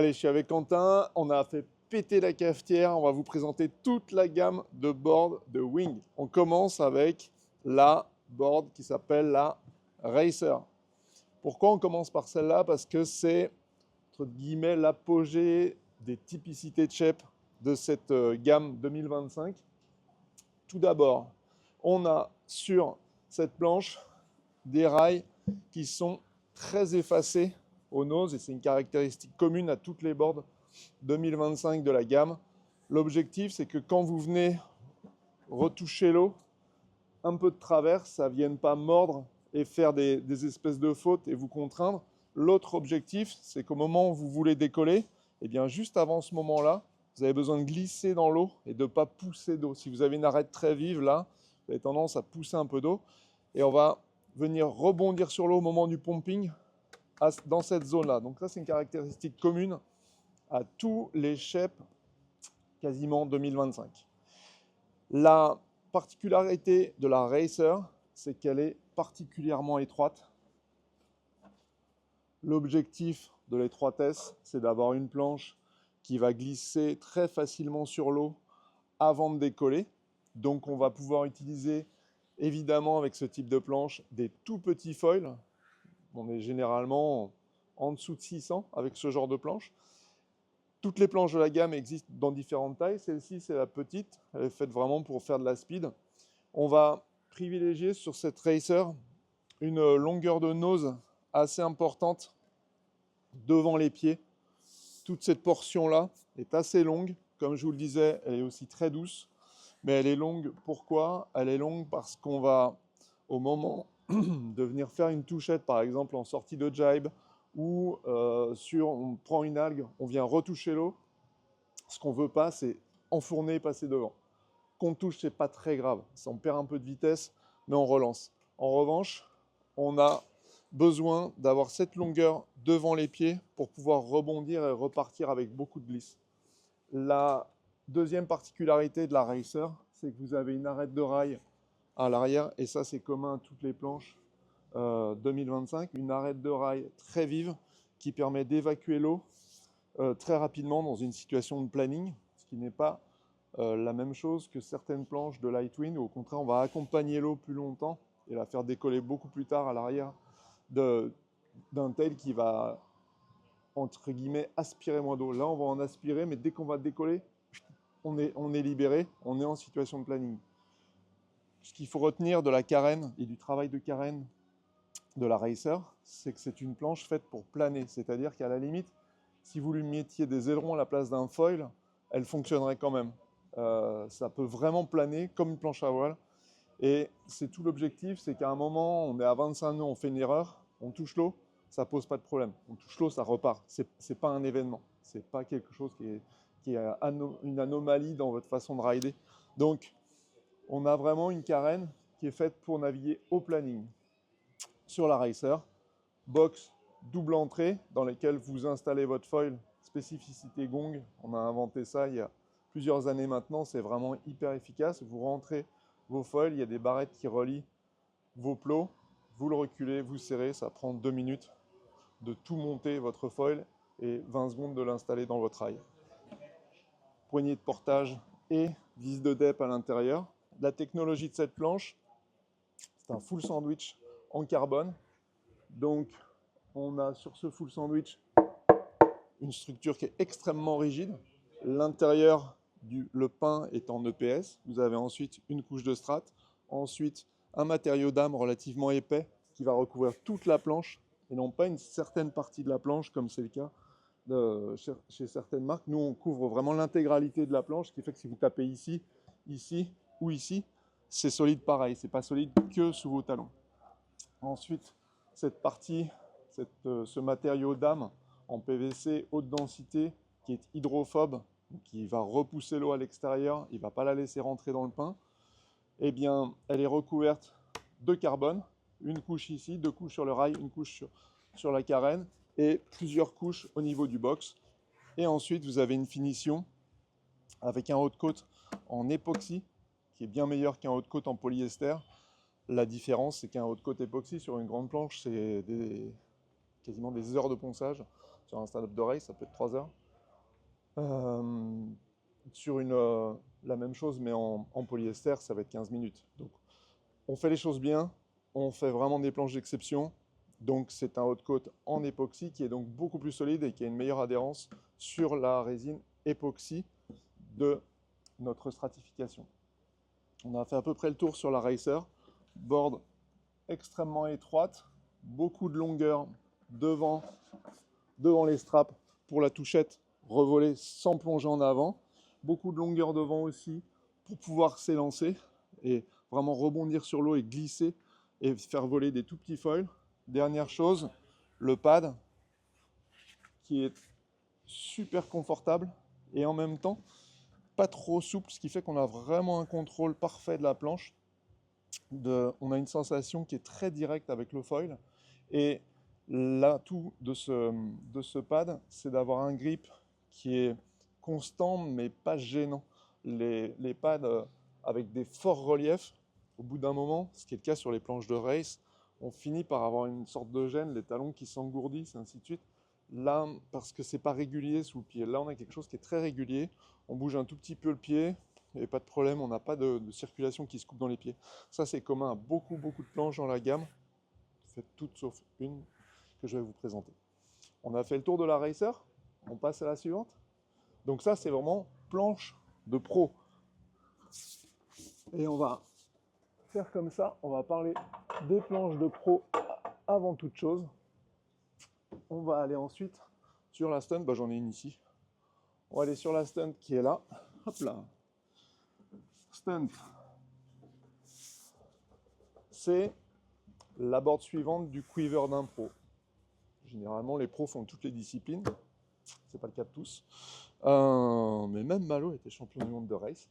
Allez, je suis avec Quentin, on a fait péter la cafetière, on va vous présenter toute la gamme de boards de Wing. On commence avec la board qui s'appelle la Racer. Pourquoi on commence par celle-là? Parce que c'est, entre guillemets, l'apogée des typicités de shape de cette gamme 2025. Tout d'abord, on a sur cette planche des rails qui sont très effacés au nose et c'est une caractéristique commune à toutes les boards 2025 de la gamme. L'objectif, c'est que quand vous venez retoucher l'eau, un peu de travers, ça ne vienne pas mordre et faire des espèces de fautes et vous contraindre. L'autre objectif, c'est qu'au moment où vous voulez décoller, et bien juste avant ce moment-là, vous avez besoin de glisser dans l'eau et de ne pas pousser d'eau. Si vous avez une arête très vive, là, vous avez tendance à pousser un peu d'eau. Et on va venir rebondir sur l'eau au moment du pumping dans cette zone-là. Donc ça, c'est une caractéristique commune à tous les shapes quasiment 2025. La particularité de la Racer, c'est qu'elle est particulièrement étroite. L'objectif de l'étroitesse, c'est d'avoir une planche qui va glisser très facilement sur l'eau avant de décoller. Donc on va pouvoir utiliser évidemment avec ce type de planche des tout petits foils. On est généralement en dessous de 600 avec ce genre de planche. Toutes les planches de la gamme existent dans différentes tailles. Celle-ci, c'est la petite. Elle est faite vraiment pour faire de la speed. On va privilégier sur cette Racer une longueur de nose assez importante devant les pieds. Toute cette portion-là est assez longue. Comme je vous le disais, elle est aussi très douce. Mais elle est longue, pourquoi? Elle est longue parce qu'on va, au moment de venir faire une touchette, par exemple en sortie de jibe, ou on prend une algue, on vient retoucher l'eau. Ce qu'on ne veut pas, c'est enfourner et passer devant. Qu'on touche, ce n'est pas très grave. On perd un peu de vitesse, mais on relance. En revanche, on a besoin d'avoir cette longueur devant les pieds pour pouvoir rebondir et repartir avec beaucoup de glisse. La deuxième particularité de la Racer, c'est que vous avez une arête de rail à l'arrière, et ça c'est commun à toutes les planches 2025, une arête de rail très vive qui permet d'évacuer l'eau très rapidement dans une situation de planning, ce qui n'est pas la même chose que certaines planches de Lightwind, où au contraire on va accompagner l'eau plus longtemps et la faire décoller beaucoup plus tard à l'arrière d'un tail qui va, entre guillemets, aspirer moins d'eau. Là on va en aspirer, mais dès qu'on va décoller, on est libéré, on est en situation de planning. Ce qu'il faut retenir de la carène et du travail de carène de la Racer, c'est que c'est une planche faite pour planer, c'est-à-dire qu'à la limite, si vous lui mettiez des ailerons à la place d'un foil, elle fonctionnerait quand même. Ça peut vraiment planer comme une planche à voile. Et c'est tout l'objectif, c'est qu'à un moment, on est à 25 nœuds, on fait une erreur, on touche l'eau, ça pose pas de problème. On touche l'eau, ça repart. C'est pas un événement. C'est pas quelque chose qui est une anomalie dans votre façon de rider. Donc, on a vraiment une carène qui est faite pour naviguer au planning. Sur la Racer, box double entrée dans lesquelles vous installez votre foil, spécificité Gong. On a inventé ça il y a plusieurs années maintenant, c'est vraiment hyper efficace. Vous rentrez vos foils, il y a des barrettes qui relient vos plots, vous le reculez, vous serrez, ça prend 2 minutes de tout monter votre foil et 20 secondes de l'installer dans votre rail. Poignée de portage et vis de dep à l'intérieur. La technologie de cette planche, c'est un full sandwich en carbone. Donc, on a sur ce full sandwich une structure qui est extrêmement rigide. L'intérieur le pain est en EPS. Vous avez ensuite une couche de strat. Ensuite, un matériau d'âme relativement épais qui va recouvrir toute la planche et non pas une certaine partie de la planche comme c'est le cas chez certaines marques. Nous, on couvre vraiment l'intégralité de la planche, ce qui fait que si vous tapez ici, ici ou ici, c'est solide pareil. C'est pas solide que sous vos talons. Ensuite, cette partie, ce matériau d'âme en PVC haute densité qui est hydrophobe, qui va repousser l'eau à l'extérieur, il ne va pas la laisser rentrer dans le pain, eh bien, elle est recouverte de carbone, une couche ici, 2 couches sur le rail, une couche sur la carène et plusieurs couches au niveau du box. Et ensuite, vous avez une finition avec un haut de côte en époxy qui est bien meilleur qu'un haut de côte en polyester. La différence, c'est qu'un haut de côte époxy sur une grande planche, c'est quasiment des heures de ponçage. Sur un stand-up de race, ça peut être 3 heures. Sur la même chose, mais en polyester, ça va être 15 minutes. Donc, on fait les choses bien, on fait vraiment des planches d'exception. Donc, c'est un haute côte en époxy qui est donc beaucoup plus solide et qui a une meilleure adhérence sur la résine époxy de notre stratification. On a fait à peu près le tour sur la Racer. Board extrêmement étroite, beaucoup de longueur devant les straps pour la touchette revoler sans plonger en avant. Beaucoup de longueur devant aussi pour pouvoir s'élancer et vraiment rebondir sur l'eau et glisser et faire voler des tout petits foils. Dernière chose, le pad qui est super confortable et en même temps pas trop souple, ce qui fait qu'on a vraiment un contrôle parfait de la planche. On a une sensation qui est très directe avec le foil et l'atout de ce pad, c'est d'avoir un grip qui est constant mais pas gênant. Les pads avec des forts reliefs, au bout d'un moment, ce qui est le cas sur les planches de race, on finit par avoir une sorte de gêne, les talons qui s'engourdissent, ainsi de suite. Là, parce que c'est pas régulier sous le pied. Là, on a quelque chose qui est très régulier. On bouge un tout petit peu le pied, et pas de problème, on n'a pas de circulation qui se coupe dans les pieds. Ça, c'est commun à beaucoup de planches dans la gamme. Faites toutes sauf une que je vais vous présenter. On a fait le tour de la Racer, on passe à la suivante. Donc ça, c'est vraiment planche de pro. Et on va faire comme ça, on va parler des planches de pro avant toute chose. On va aller ensuite sur la stunt, j'en ai une ici. On va aller sur la stunt qui est là. Hop là. Stunt. C'est la board suivante du quiver d'un pro. Généralement, les pros font toutes les disciplines. C'est pas le cas de tous. Mais même Malo était champion du monde de race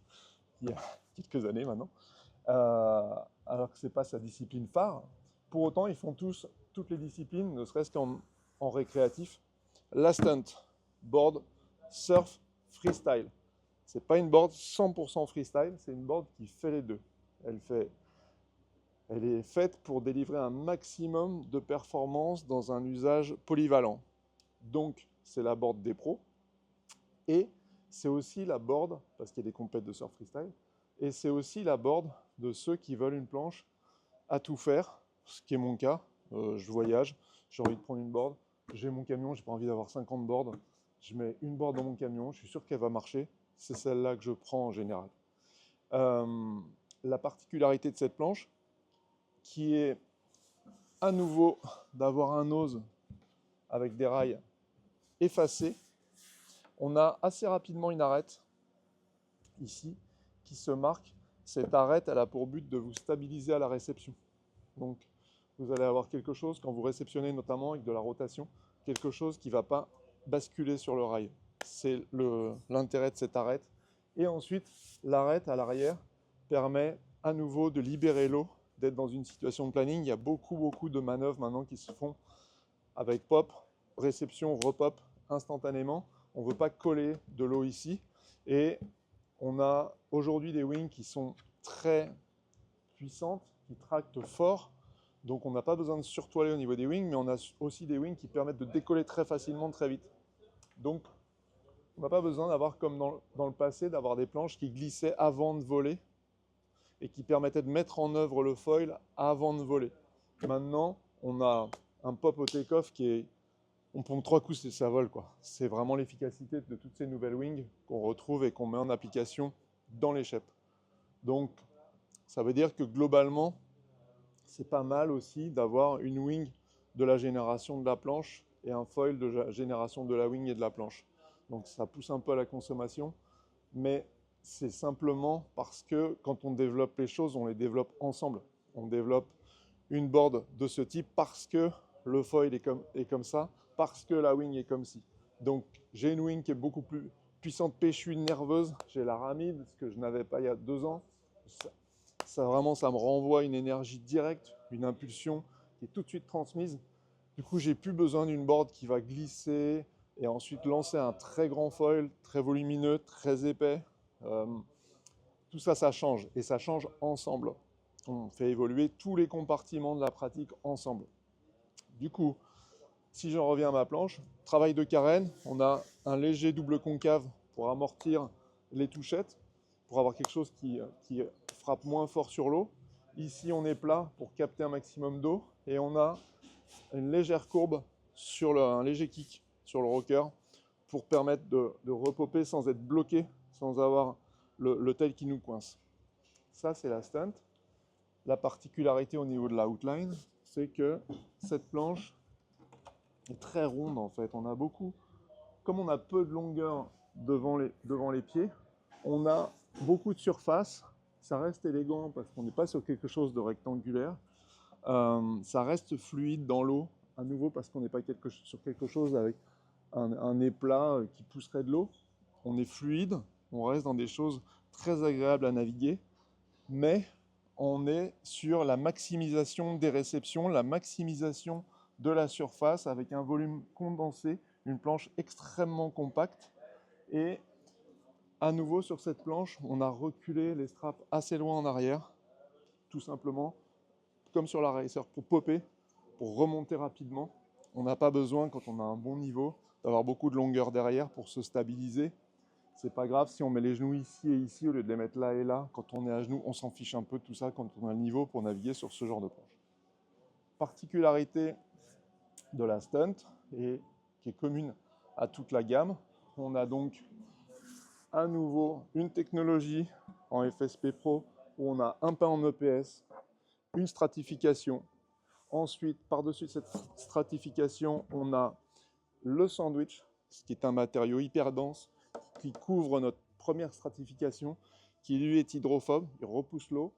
il y a quelques années maintenant. Alors que c'est pas sa discipline phare. Pour autant, ils font tous toutes les disciplines, ne serait-ce qu'en récréatif. La stunt, board, surf, freestyle. C'est pas une board 100% freestyle, c'est une board qui fait les deux. Elle est faite pour délivrer un maximum de performance dans un usage polyvalent. Donc, c'est la board des pros. Et c'est aussi la board, parce qu'il y a des compètes de surf freestyle, et c'est aussi la board de ceux qui veulent une planche à tout faire, ce qui est mon cas. Je voyage, j'ai envie de prendre une board, j'ai mon camion, j'ai pas envie d'avoir 50 boards. Je mets une board dans mon camion, je suis sûr qu'elle va marcher. C'est celle-là que je prends en général. La particularité de cette planche, qui est à nouveau d'avoir un nose avec des rails effacés. On a assez rapidement une arête ici qui se marque. Cette arête, elle a pour but de vous stabiliser à la réception. Donc, vous allez avoir quelque chose, quand vous réceptionnez notamment avec de la rotation, quelque chose qui ne va pas basculer sur le rail. C'est l'intérêt de cette arête. Et ensuite, l'arête à l'arrière permet à nouveau de libérer l'eau, d'être dans une situation de planning. Il y a beaucoup de manœuvres maintenant qui se font avec pop, réception, repop instantanément. On ne veut pas coller de l'eau ici. Et on a aujourd'hui des wings qui sont très puissantes, qui tractent fort. Donc on n'a pas besoin de surtoiler au niveau des wings, mais on a aussi des wings qui permettent de décoller très facilement, très vite. Donc on n'a pas besoin d'avoir, comme dans le passé, d'avoir des planches qui glissaient avant de voler et qui permettaient de mettre en œuvre le foil avant de voler. Maintenant, on a un pop au take-off qui est... On pompe 3 coups et ça vole, quoi. C'est vraiment l'efficacité de toutes ces nouvelles wings qu'on retrouve et qu'on met en application dans les shapes. Donc, ça veut dire que globalement, c'est pas mal aussi d'avoir une wing de la génération de la planche et un foil de la génération de la wing et de la planche. Donc ça pousse un peu à la consommation, mais c'est simplement parce que quand on développe les choses, on les développe ensemble. On développe une board de ce type parce que le foil est comme ça, parce que la wing est comme ci. Donc j'ai une wing qui est beaucoup plus puissante, péchue, nerveuse. J'ai la Ramide, ce que je n'avais pas il y a 2 ans. Ça vraiment, ça me renvoie une énergie directe, une impulsion qui est tout de suite transmise. Du coup, j'ai plus besoin d'une board qui va glisser et ensuite lancer un très grand foil, très volumineux, très épais. Tout ça, ça change et ça change ensemble. On fait évoluer tous les compartiments de la pratique ensemble. Du coup, Si j'en reviens à ma planche, travail de carène, on a un léger double concave pour amortir les touchettes, pour avoir quelque chose qui frappe moins fort sur l'eau. Ici, on est plat pour capter un maximum d'eau et on a une légère courbe sur un léger kick sur le rocker pour permettre de repopper sans être bloqué, sans avoir le tail qui nous coince. Ça, c'est la stunt. La particularité au niveau de la outline, c'est que cette planche est très ronde en fait. On a beaucoup, comme on a peu de longueur devant les pieds, on a beaucoup de surface. Ça reste élégant parce qu'on n'est pas sur quelque chose de rectangulaire. Ça reste fluide dans l'eau, à nouveau parce qu'on n'est pas sur quelque chose avec un éplat qui pousserait de l'eau. On est fluide, on reste dans des choses très agréables à naviguer, mais on est sur la maximisation des réceptions, la maximisation de la surface avec un volume condensé, une planche extrêmement compacte. Et à nouveau sur cette planche, on a reculé les straps assez loin en arrière, tout simplement, comme sur la Racer, pour popper, pour remonter rapidement. On n'a pas besoin, quand on a un bon niveau, d'avoir beaucoup de longueur derrière pour se stabiliser. C'est pas grave si on met les genoux ici et ici au lieu de les mettre là et là. Quand on est à genoux, on s'en fiche un peu de tout ça quand on a le niveau pour naviguer sur ce genre de planche. Particularité de la stunt et qui est commune à toute la gamme, on a donc à nouveau une technologie en FSP Pro où on a un pain en EPS, une stratification. Ensuite, par-dessus cette stratification, on a le sandwich, ce qui est un matériau hyper dense qui couvre notre première stratification, qui lui est hydrophobe, il repousse l'eau.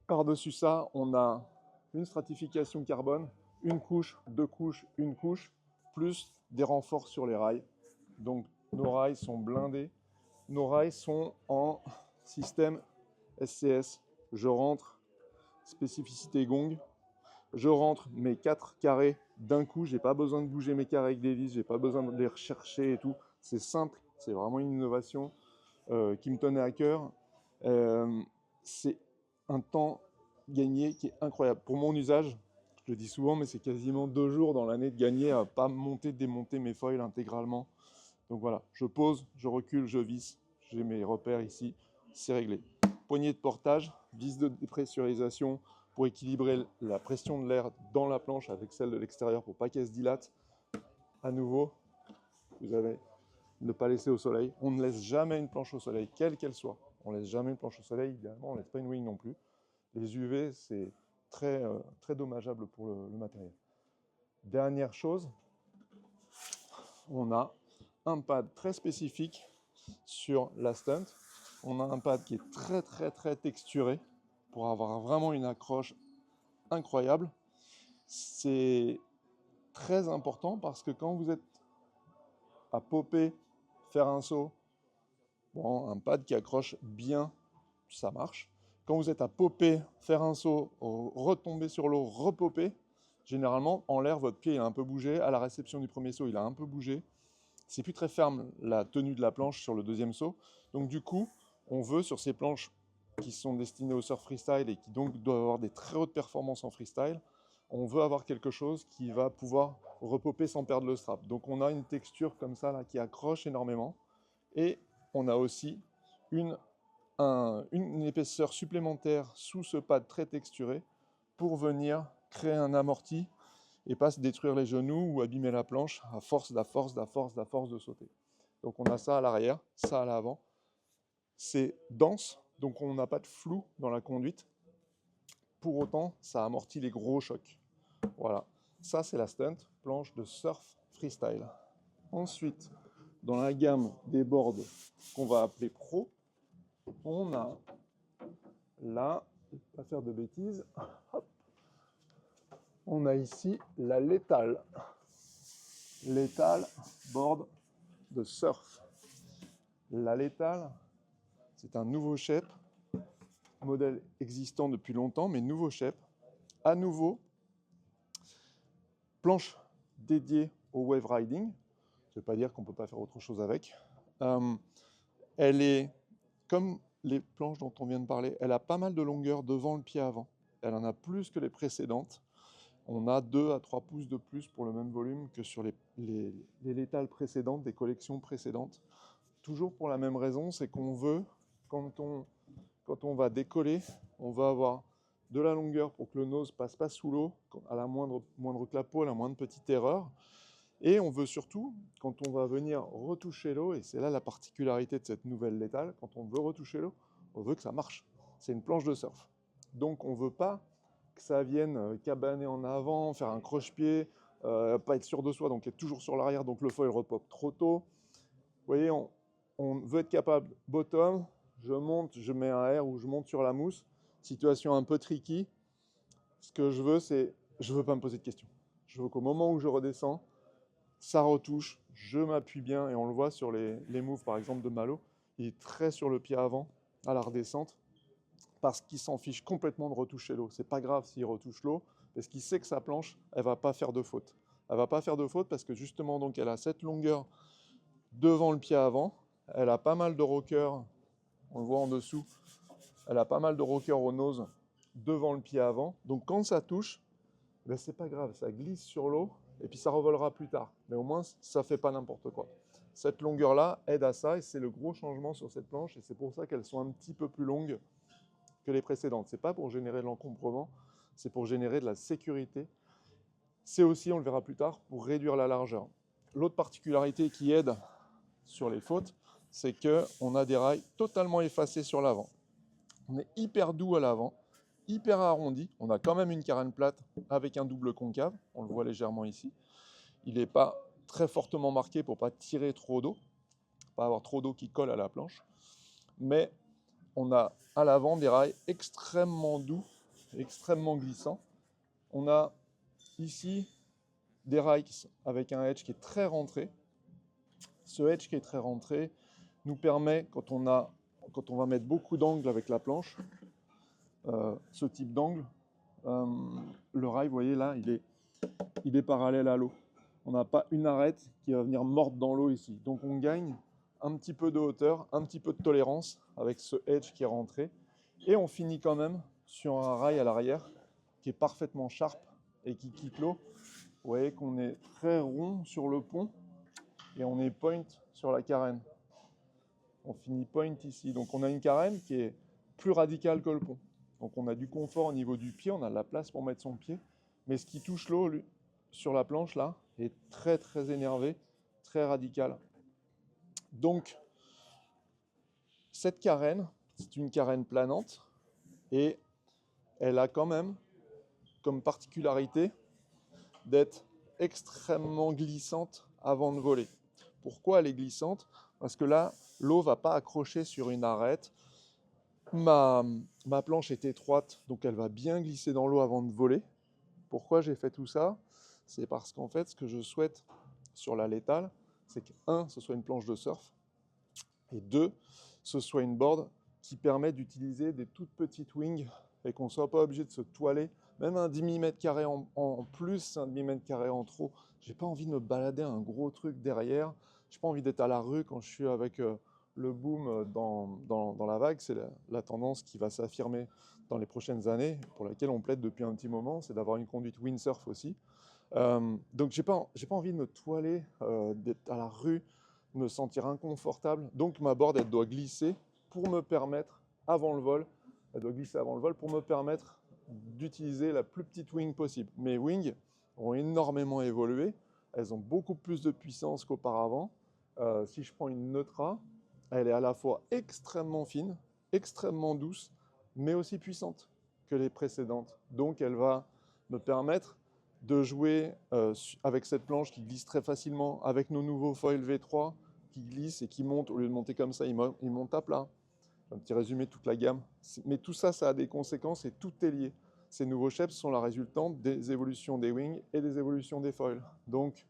Par-dessus ça, on a une stratification carbone, une couche, deux couches, une couche, plus des renforts sur les rails. Donc nos rails sont blindés. Nos rails sont en système SCS. Je rentre, spécificité gong, je rentre mes 4 carrés d'un coup, j'ai pas besoin de bouger mes carrés avec des vis, j'ai pas besoin de les rechercher et tout. C'est simple, c'est vraiment une innovation qui me tenait à cœur. C'est un temps gagné qui est incroyable. Pour mon usage, je le dis souvent, mais c'est quasiment 2 jours dans l'année de gagner à pas monter, démonter mes foils intégralement. Donc voilà, je pose, je recule, je visse, j'ai mes repères ici, c'est réglé. Poignée de portage, vis de dépressurisation pour équilibrer la pression de l'air dans la planche avec celle de l'extérieur pour pas qu'elle se dilate. À nouveau, vous avez ne pas laisser au soleil. On ne laisse jamais une planche au soleil, quelle qu'elle soit. On ne laisse jamais une planche au soleil, idéalement, on ne laisse pas une wing non plus. Les UV, c'est très, très dommageable pour le matériel. Dernière chose, on a un pad très spécifique sur la stunt. On a un pad qui est très très très texturé pour avoir vraiment une accroche incroyable. C'est très important parce que quand vous êtes à popper, faire un saut, bon, un pad qui accroche bien, ça marche. Quand vous êtes à popper, faire un saut, retomber sur l'eau, repopper, généralement en l'air votre pied il a un peu bougé, à la réception du premier saut il a un peu bougé. C'est plus très ferme la tenue de la planche sur le deuxième saut. Donc du coup, on veut sur ces planches qui sont destinées au surf freestyle et qui donc doivent avoir des très hautes performances en freestyle, on veut avoir quelque chose qui va pouvoir repopper sans perdre le strap. Donc on a une texture comme ça là, qui accroche énormément et on a aussi une épaisseur supplémentaire sous ce pad très texturé pour venir créer un amorti et pas se détruire les genoux ou abîmer la planche à force de sauter. Donc on a ça à l'arrière, ça à l'avant. C'est dense, donc on n'a pas de flou dans la conduite. Pour autant, ça amortit les gros chocs. Voilà, ça c'est la stunt, planche de surf freestyle. Ensuite, dans la gamme des boards qu'on va appeler pro, on a là, pas faire de bêtises, hop, on a ici la Lethal. Lethal board de surf. La Lethal, c'est un nouveau shape, modèle existant depuis longtemps, mais nouveau shape. À nouveau, planche dédiée au wave riding. Ça ne veut pas dire qu'on ne peut pas faire autre chose avec. Elle est comme les planches dont on vient de parler. Elle a pas mal de longueur devant le pied avant. Elle en a plus que les précédentes. on a 2 à 3 pouces de plus pour le même volume que sur les létales précédentes, des collections précédentes. Toujours pour la même raison, c'est qu'on veut, quand on va décoller, on va avoir de la longueur pour que le nose passe pas sous l'eau à la moindre clapot, à la moindre petite erreur. Et on veut surtout, quand on va venir retoucher l'eau, et c'est là la particularité de cette nouvelle létale, quand on veut retoucher l'eau, on veut que ça marche. C'est une planche de surf. Donc on ne veut pas que ça vienne cabaner en avant, faire un croche-pied, pas être sûr de soi, donc être toujours sur l'arrière, donc le foil repop trop tôt. Vous voyez, on veut être capable, bottom, je monte, je mets un R ou je monte sur la mousse, situation un peu tricky. Ce que je veux, c'est, je ne veux pas me poser de questions. Je veux qu'au moment où je redescends, ça retouche, je m'appuie bien, et on le voit sur les moves par exemple de Malo, il est très sur le pied avant à la redescente, parce qu'il s'en fiche complètement de retoucher l'eau. C'est pas grave s'il retouche l'eau, parce qu'il sait que sa planche, elle va pas faire de faute. Elle va pas faire de faute parce que justement, donc, elle a cette longueur devant le pied avant, elle a pas mal de rocker, on le voit en dessous, elle a pas mal de rocker au nose devant le pied avant, donc quand ça touche, ben c'est pas grave, ça glisse sur l'eau, et puis ça revolera plus tard. Mais au moins, ça fait pas n'importe quoi. Cette longueur-là aide à ça, et c'est le gros changement sur cette planche, et c'est pour ça qu'elles sont un petit peu plus longues que les précédentes. C'est pas pour générer de l'encombrement, c'est pour générer de la sécurité. C'est aussi, on le verra plus tard, pour réduire la largeur. L'autre particularité qui aide sur les fautes, c'est qu'on a des rails totalement effacés sur l'avant. On est hyper doux à l'avant, hyper arrondi. On a quand même une carène plate avec un double concave, on le voit légèrement ici. Il n'est pas très fortement marqué pour ne pas tirer trop d'eau, pas avoir trop d'eau qui colle à la planche. Mais on a à l'avant des rails extrêmement doux, extrêmement glissants. On a ici des rails avec un edge qui est très rentré. Ce edge qui est très rentré nous permet, quand on va mettre beaucoup d'angles avec la planche, ce type d'angle, le rail, vous voyez là, il est parallèle à l'eau. On n'a pas une arête qui va venir mordre dans l'eau ici. Donc on gagne un petit peu de hauteur, un petit peu de tolérance avec ce edge qui est rentré. Et on finit quand même sur un rail à l'arrière qui est parfaitement sharp et qui quitte l'eau. Vous voyez qu'on est très rond sur le pont et on est point sur la carène. On finit point ici. Donc on a une carène qui est plus radicale que le pont. Donc on a du confort au niveau du pied, on a de la place pour mettre son pied. Mais ce qui touche l'eau sur la planche là est très très énervé, très radical. Donc cette carène, c'est une carène planante et elle a quand même comme particularité d'être extrêmement glissante avant de voler. Pourquoi elle est glissante? Parce que là, l'eau ne va pas accrocher sur une arête. Ma planche est étroite, donc elle va bien glisser dans l'eau avant de voler. Pourquoi j'ai fait tout ça? C'est parce qu'en fait, ce que je souhaite sur la létale, c'est que, un, ce soit une planche de surf, et deux, ce soit une board qui permet d'utiliser des toutes petites wings et qu'on ne soit pas obligé de se toiler. Même un 10 mm en plus, un 10 mm en trop. J'ai pas envie de me balader un gros truc derrière. J'ai pas envie d'être à la rue quand je suis avec le boom dans la vague. C'est la tendance qui va s'affirmer dans les prochaines années, pour laquelle on plaide depuis un petit moment, c'est d'avoir une conduite windsurf aussi. Donc j'ai pas envie de me toiler, d'être à la rue, me sentir inconfortable. Donc ma board, elle doit glisser pour me permettre, avant le vol, elle doit glisser avant le vol pour me permettre d'utiliser la plus petite wing possible. Mes wings ont énormément évolué, elles ont beaucoup plus de puissance qu'auparavant. Si je prends une Neutra, elle est à la fois extrêmement fine, extrêmement douce, mais aussi puissante que les précédentes. Donc elle va me permettre de jouer avec cette planche qui glisse très facilement, avec nos nouveaux foils V3 qui glissent et qui montent, au lieu de monter comme ça, ils montent à plat. Un petit résumé de toute la gamme. Mais tout ça, ça a des conséquences et tout est lié. Ces nouveaux shapes sont la résultante des évolutions des wings et des évolutions des foils. Donc,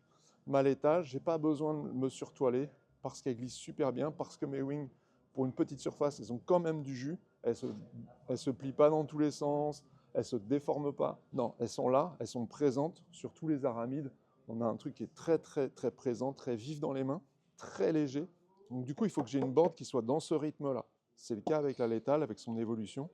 ma létale, je n'ai pas besoin de me surtoiler parce qu'elle glisse super bien, parce que mes wings, pour une petite surface, elles ont quand même du jus. Elles se plient pas dans tous les sens, elles se déforment pas. Non, elles sont là, elles sont présentes sur tous les aramides. On a un truc qui est très très très présent, très vif dans les mains, très léger. Donc du coup, il faut que j'ai une board qui soit dans ce rythme-là. C'est le cas avec la létale, avec son évolution.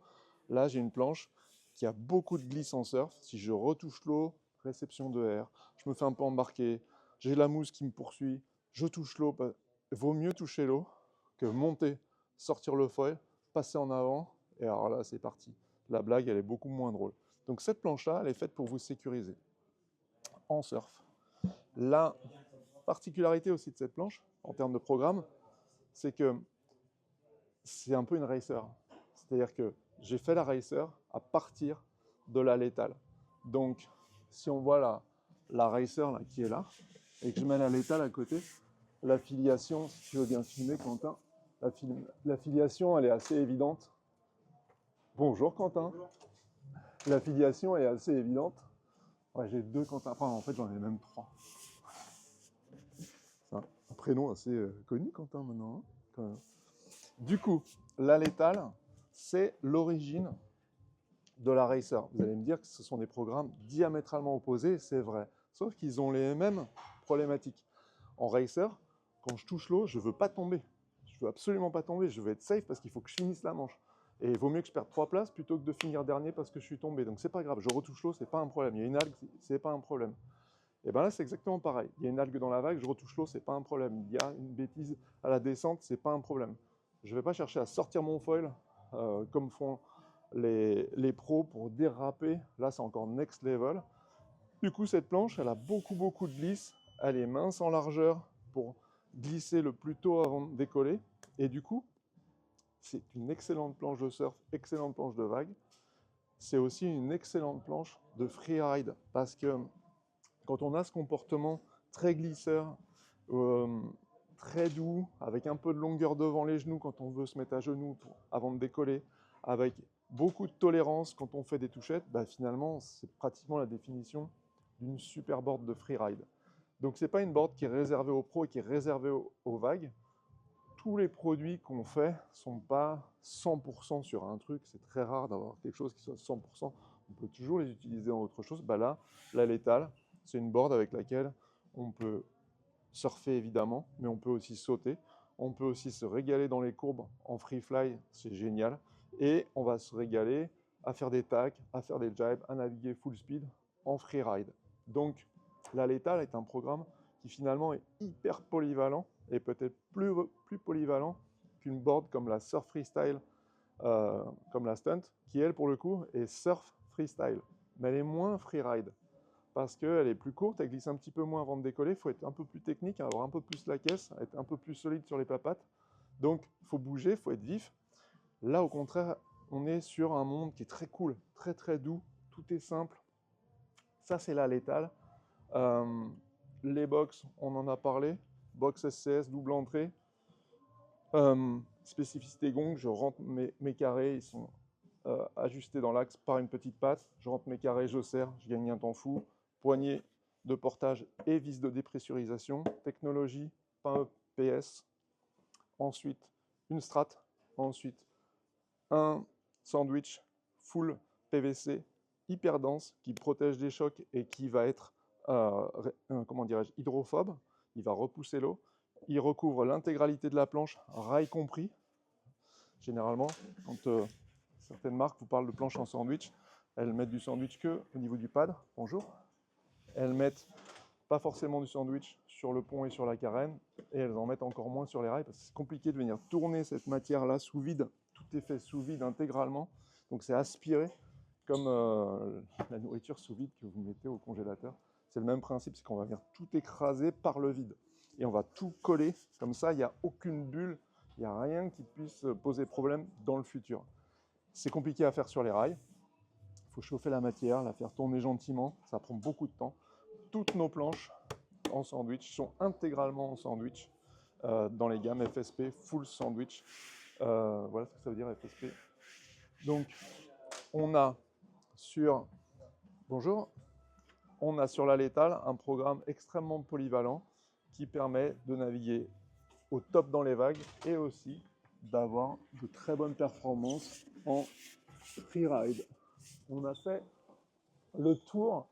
Là, j'ai une planche qui a beaucoup de glisse en surf. Si je retouche l'eau, réception de air, je me fais un peu embarquer, j'ai la mousse qui me poursuit, je touche l'eau. Il vaut mieux toucher l'eau que monter, sortir le foil, passer en avant, et alors là, c'est parti. La blague, elle est beaucoup moins drôle. Donc cette planche-là, elle est faite pour vous sécuriser en surf. La particularité aussi de cette planche, en termes de programme, c'est que c'est un peu une racer. C'est-à-dire que j'ai fait la racer à partir de la létale. Donc, si on voit la racer là, qui est là, et que je mets la létale à côté, l'affiliation, si tu veux bien filmer, Quentin, l'affiliation, elle est assez évidente. Bonjour, Quentin. L'affiliation est assez évidente. Ouais, j'ai 2 Quentin. Enfin, en fait, j'en ai même 3. C'est un prénom assez connu, Quentin, maintenant. Hein, quand même. Du coup, la létale, c'est l'origine de la racer. Vous allez me dire que ce sont des programmes diamétralement opposés, c'est vrai. Sauf qu'ils ont les mêmes problématiques. En racer, quand je touche l'eau, je ne veux pas tomber. Je ne veux absolument pas tomber. Je veux être safe parce qu'il faut que je finisse la manche. Et il vaut mieux que je perde 3 places plutôt que de finir dernier parce que je suis tombé. Donc c'est pas grave, je retouche l'eau, c'est pas un problème. Il y a une algue, c'est pas un problème. Et bien là, c'est exactement pareil. Il y a une algue dans la vague, je retouche l'eau, c'est pas un problème. Il y a une bêtise à la descente, c'est pas un problème. Je ne vais pas chercher à sortir mon foil comme font les pros pour déraper. Là, c'est encore next level. Du coup, cette planche, elle a beaucoup de glisse. Elle est mince en largeur pour glisser le plus tôt avant de décoller. Et du coup, c'est une excellente planche de surf, excellente planche de vague. C'est aussi une excellente planche de freeride parce que quand on a ce comportement très glisseur, très doux, avec un peu de longueur devant les genoux quand on veut se mettre à genoux avant de décoller, avec beaucoup de tolérance quand on fait des touchettes, bah finalement, c'est pratiquement la définition d'une super board de freeride. Donc, ce n'est pas une board qui est réservée aux pros et qui est réservée aux vagues. Tous les produits qu'on fait ne sont pas 100% sur un truc. C'est très rare d'avoir quelque chose qui soit 100%. On peut toujours les utiliser en autre chose. Bah là, la létale, c'est une board avec laquelle on peut surfer évidemment, mais on peut aussi sauter. On peut aussi se régaler dans les courbes en free fly, c'est génial. Et on va se régaler à faire des tacks, à faire des jibes, à naviguer full speed en freeride. Donc, la létale est un programme qui finalement est hyper polyvalent et peut-être plus polyvalent qu'une board comme la Surf Freestyle, comme la Stunt, qui elle pour le coup est Surf Freestyle. Mais elle est moins freeride parce qu'elle est plus courte, elle glisse un petit peu moins avant de décoller, il faut être un peu plus technique, avoir un peu plus la caisse, être un peu plus solide sur les papates. Donc il faut bouger, il faut être vif. Là au contraire, on est sur un monde qui est très cool, très doux, tout est simple. Ça c'est la létale. Les box, on en a parlé, box SCS, double entrée. Spécificité gong, je rentre mes carrés, ils sont ajustés dans l'axe par une petite patte. Je rentre mes carrés, je serre, je gagne un temps fou. Poignée de portage et vis de dépressurisation. Technologie, pas EPS. Ensuite, une strat. Ensuite, un sandwich full PVC, hyper dense, qui protège des chocs et qui va être, comment dirais-je, hydrophobe. Il va repousser l'eau. Il recouvre l'intégralité de la planche, rail compris. Généralement, quand certaines marques vous parlent de planche en sandwich, elles mettent du sandwich que au niveau du pad. Bonjour. Elles mettent pas forcément du sandwich sur le pont et sur la carène, et elles en mettent encore moins sur les rails, parce que c'est compliqué de venir tourner cette matière-là sous vide. Tout est fait sous vide intégralement, donc c'est aspiré comme la nourriture sous vide que vous mettez au congélateur. C'est le même principe, c'est qu'on va venir tout écraser par le vide. Et on va tout coller, comme ça il n'y a aucune bulle, il n'y a rien qui puisse poser problème dans le futur. C'est compliqué à faire sur les rails. Il faut chauffer la matière, la faire tourner gentiment, ça prend beaucoup de temps. Toutes nos planches en sandwich sont intégralement en sandwich dans les gammes FSP Full Sandwich. Voilà ce que ça veut dire FSP. Donc, on a sur la létale un programme extrêmement polyvalent qui permet de naviguer au top dans les vagues et aussi d'avoir de très bonnes performances en freeride. On a fait le tour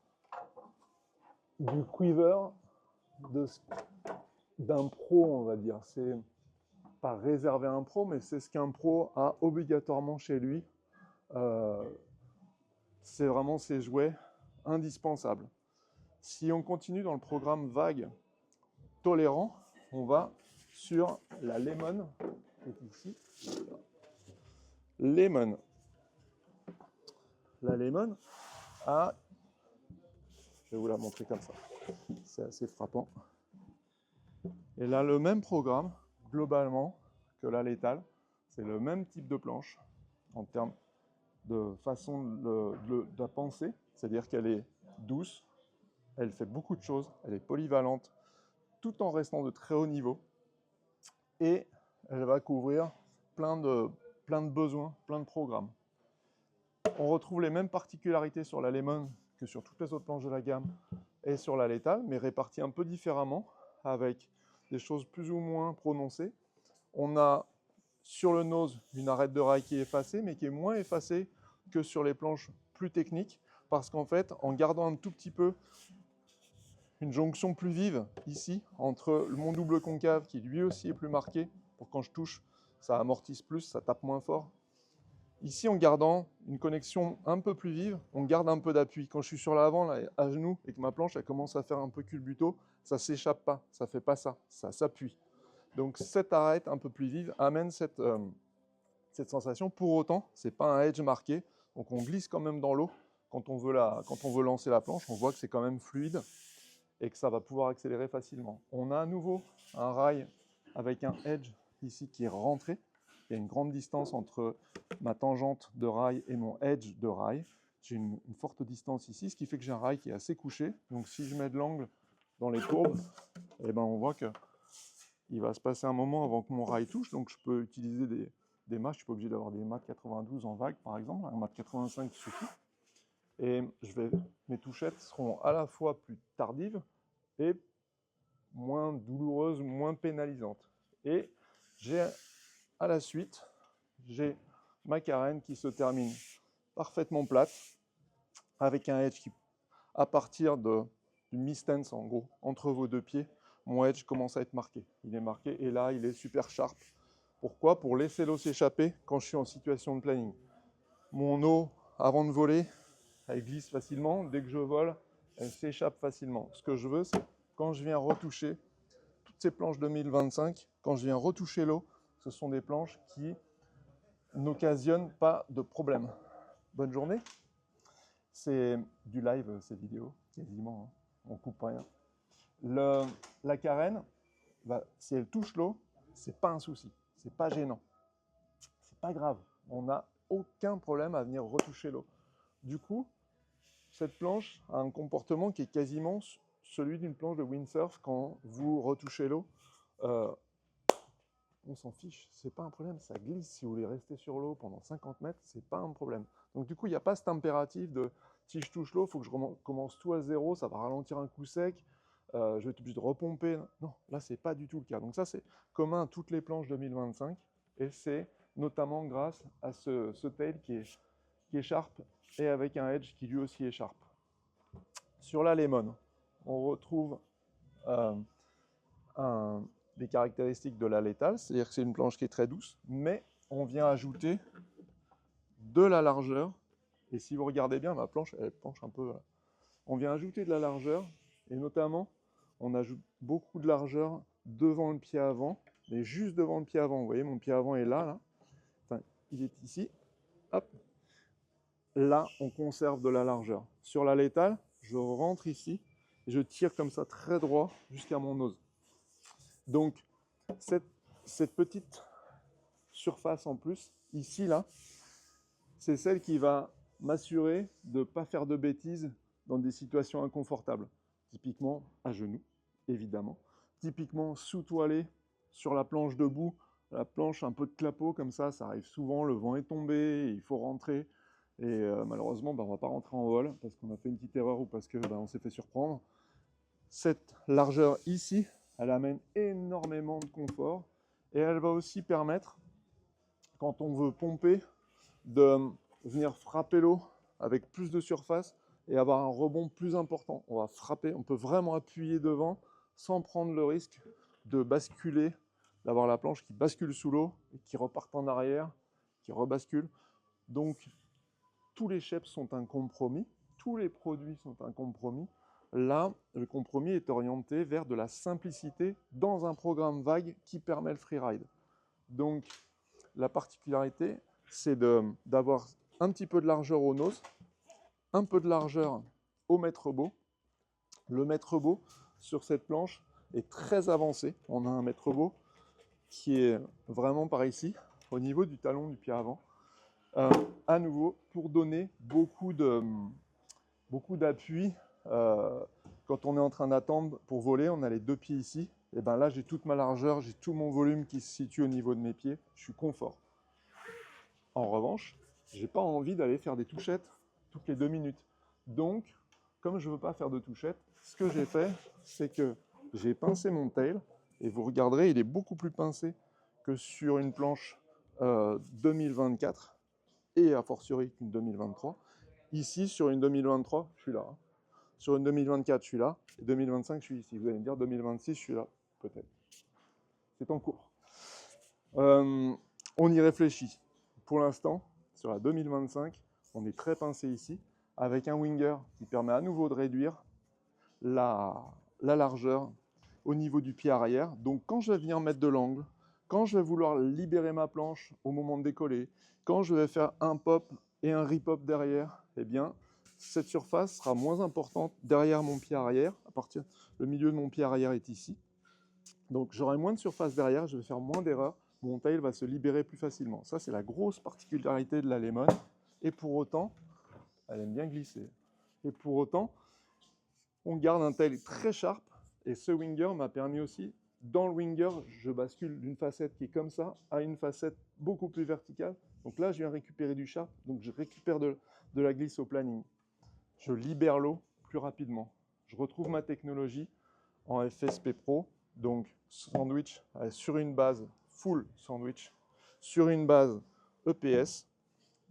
du quiver d'un pro, on va dire. C'est pas réservé à un pro, mais c'est ce qu'un pro a obligatoirement chez lui. C'est vraiment ses jouets indispensables. Si on continue dans le programme vague tolérant, on va sur la Lemon, qui est ici. Lemon. La Lemon a, je vais vous la montrer comme ça, c'est assez frappant. Elle a le même programme, globalement, que la Létale. C'est le même type de planche en termes de façon de la penser, c'est-à-dire qu'elle est douce, elle fait beaucoup de choses, elle est polyvalente, tout en restant de très haut niveau, et elle va couvrir plein de besoins, plein de programmes. On retrouve les mêmes particularités sur la Lemon que sur toutes les autres planches de la gamme et sur la Létale, mais réparties un peu différemment, avec des choses plus ou moins prononcées. On a sur le nose une arête de rail qui est effacée, mais qui est moins effacée que sur les planches plus techniques, parce qu'en fait, en gardant un tout petit peu une jonction plus vive ici, entre mon double concave, qui lui aussi est plus marqué, pour quand je touche, ça amortisse plus, ça tape moins fort. Ici, en gardant une connexion un peu plus vive, on garde un peu d'appui. Quand je suis sur l'avant, là, à genoux, et que ma planche elle commence à faire un peu culbuto, ça ne s'échappe pas, ça ne fait pas ça, ça s'appuie. Donc cette arête un peu plus vive amène cette sensation. Pour autant, ce n'est pas un edge marqué, donc on glisse quand même dans l'eau. Quand on veut lancer la planche, on voit que c'est quand même fluide et que ça va pouvoir accélérer facilement. On a à nouveau un rail avec un edge ici qui est rentré. Il y a une grande distance entre ma tangente de rail et mon edge de rail. J'ai une forte distance ici, ce qui fait que j'ai un rail qui est assez couché. Donc si je mets de l'angle dans les courbes, eh ben on voit qu'il va se passer un moment avant que mon rail touche. Donc je peux utiliser des mâts. Je ne suis pas obligé d'avoir des mâts de 92 en vague, par exemple. Un mât de 85 suffit. Et mes touchettes seront à la fois plus tardives et moins douloureuses, moins pénalisantes. Et j'ai à la suite, j'ai ma carène qui se termine parfaitement plate, avec un edge qui, à partir du mi-stance en gros, entre vos deux pieds, mon edge commence à être marqué. Il est marqué et là, il est super sharp. Pourquoi? Pour laisser l'eau s'échapper quand je suis en situation de planning. Mon eau, avant de voler, elle glisse facilement. Dès que je vole, elle s'échappe facilement. Ce que je veux, c'est quand je viens retoucher toutes ces planches 2025, quand je viens retoucher l'eau, ce sont des planches qui n'occasionnent pas de problème. Bonne journée. C'est du live, ces vidéos, quasiment. Hein. On coupe rien. La carène, si elle touche l'eau, c'est pas un souci. C'est pas gênant. C'est pas grave. On n'a aucun problème à venir retoucher l'eau. Du coup, cette planche a un comportement qui est quasiment celui d'une planche de windsurf quand vous retouchez l'eau. On s'en fiche, c'est pas un problème, ça glisse. Si vous voulez rester sur l'eau pendant 50 mètres, c'est pas un problème. Donc du coup, il n'y a pas cet impératif de si je touche l'eau, il faut que je commence tout à zéro, ça va ralentir un coup sec, je vais être obligé de repomper. Non, là, c'est pas du tout le cas. Donc ça, c'est commun à toutes les planches 2025 et c'est notamment grâce à ce tail qui est sharp et avec un edge qui lui aussi est sharp. Sur la Lemon, on retrouve des caractéristiques de la Létale, c'est-à-dire que c'est une planche qui est très douce, mais on vient ajouter de la largeur, et si vous regardez bien, ma planche, elle penche un peu, on vient ajouter de la largeur, et notamment, on ajoute beaucoup de largeur devant le pied avant, mais juste devant le pied avant, vous voyez, mon pied avant est là, enfin, il est ici, hop, là, on conserve de la largeur. Sur la Létale, je rentre ici, et je tire comme ça très droit jusqu'à mon nose. Donc, cette petite surface en plus, ici, là, c'est celle qui va m'assurer de ne pas faire de bêtises dans des situations inconfortables. Typiquement à genoux, évidemment. Typiquement sous-toilé sur la planche debout, la planche un peu de clapot comme ça arrive souvent, le vent est tombé, il faut rentrer. Et malheureusement, on ne va pas rentrer en vol parce qu'on a fait une petite erreur ou parce qu'on s'est fait surprendre. Cette largeur ici, elle amène énormément de confort et elle va aussi permettre, quand on veut pomper, de venir frapper l'eau avec plus de surface et avoir un rebond plus important. On va frapper, on peut vraiment appuyer devant sans prendre le risque de basculer, d'avoir la planche qui bascule sous l'eau et qui repart en arrière, qui rebascule. Donc, tous les shapes sont un compromis, tous les produits sont un compromis. Là, le compromis est orienté vers de la simplicité dans un programme vague qui permet le freeride. Donc, la particularité, c'est d'avoir un petit peu de largeur au nose, un peu de largeur au maître beau. Le maître beau, sur cette planche, est très avancé. On a un maître beau qui est vraiment par ici, au niveau du talon du pied avant. À nouveau, pour donner beaucoup d'appui. Quand on est en train d'attendre pour voler, on a les deux pieds ici. Et bien là, j'ai toute ma largeur, j'ai tout mon volume qui se situe au niveau de mes pieds. Je suis confort. En revanche, je n'ai pas envie d'aller faire des touchettes toutes les 2 minutes. Donc, comme je ne veux pas faire de touchettes, ce que j'ai fait, c'est que j'ai pincé mon tail. Et vous regarderez, il est beaucoup plus pincé que sur une planche 2024 et a fortiori qu'une 2023. Ici, sur une 2023, je suis là. Hein. Sur une 2024, je suis là. Et 2025, je suis ici. Vous allez me dire 2026, je suis là. Peut-être. C'est en cours. On y réfléchit. Pour l'instant, sur la 2025, on est très pincé ici, avec un winger qui permet à nouveau de réduire la largeur au niveau du pied arrière. Donc quand je vais venir mettre de l'angle, quand je vais vouloir libérer ma planche au moment de décoller, quand je vais faire un pop et un ripop derrière, eh bien, cette surface sera moins importante derrière mon pied arrière. Le milieu de mon pied arrière est ici. Donc j'aurai moins de surface derrière, je vais faire moins d'erreurs. Mon tail va se libérer plus facilement. Ça, c'est la grosse particularité de la Lemon. Et pour autant, elle aime bien glisser. Et pour autant, on garde un tail très sharp. Et ce winger m'a permis aussi, dans le winger, je bascule d'une facette qui est comme ça à une facette beaucoup plus verticale. Donc là, je viens récupérer du sharp. Donc je récupère de la glisse au planning. Je libère l'eau plus rapidement. Je retrouve ma technologie en FSP Pro. Donc sandwich sur une base full sandwich, sur une base EPS,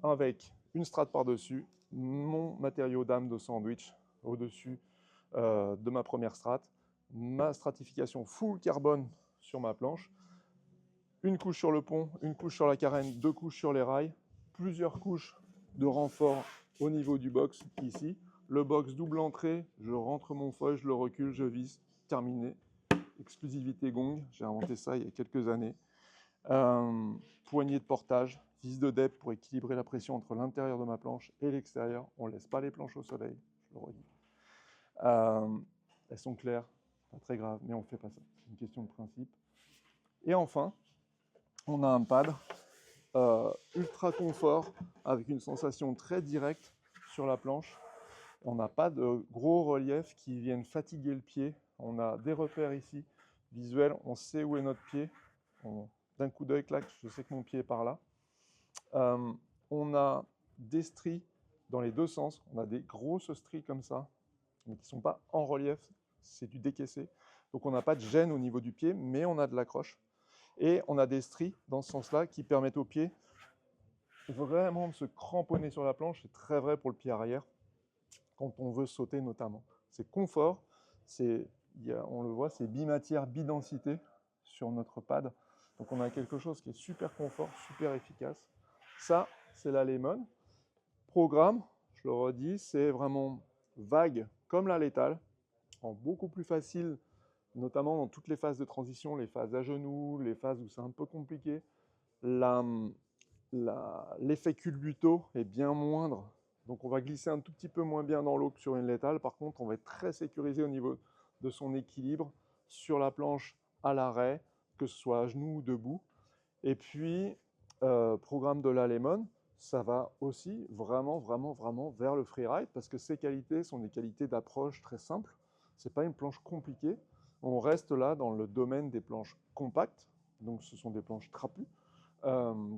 avec une strate par-dessus, mon matériau d'âme de sandwich au-dessus de ma première strate, ma stratification full carbone sur ma planche, une couche sur le pont, une couche sur la carène, 2 couches sur les rails, plusieurs couches de renfort au niveau du box ici. Le box double entrée, je rentre mon foil, je le recule, je visse, terminé. Exclusivité Gong, j'ai inventé ça il y a quelques années. Poignée de portage, vis de dep pour équilibrer la pression entre l'intérieur de ma planche et l'extérieur. On ne laisse pas les planches au soleil, je le redis. Elles sont claires, pas très grave, mais on ne fait pas ça. C'est une question de principe. Et enfin, on a un pad ultra confort avec une sensation très directe sur la planche. On n'a pas de gros reliefs qui viennent fatiguer le pied. On a des repères ici visuels, on sait où est notre pied. D'un coup d'œil, clac, je sais que mon pied est par là. On a des stries dans les deux sens. On a des grosses stries comme ça, mais qui ne sont pas en relief. C'est du décaissé. Donc on n'a pas de gêne au niveau du pied, mais on a de l'accroche. Et on a des stries dans ce sens-là qui permettent au pied vraiment de se cramponner sur la planche. C'est très vrai pour le pied arrière, quand on veut sauter notamment. C'est confort, on le voit, c'est bimatière, bidensité sur notre pad. Donc on a quelque chose qui est super confort, super efficace. Ça, c'est la Lemon. Programme, je le redis, c'est vraiment vague comme la létale, en beaucoup plus facile, notamment dans toutes les phases de transition, les phases à genoux, les phases où c'est un peu compliqué. L'effet culbuto est bien moindre. Donc on va glisser un tout petit peu moins bien dans l'eau que sur une létale. Par contre, on va être très sécurisé au niveau de son équilibre sur la planche à l'arrêt, que ce soit à genoux ou debout. Et puis, programme de la Lemon, ça va aussi vraiment vers le freeride parce que ces qualités sont des qualités d'approche très simples. Ce n'est pas une planche compliquée. On reste là dans le domaine des planches compactes. Donc ce sont des planches trapues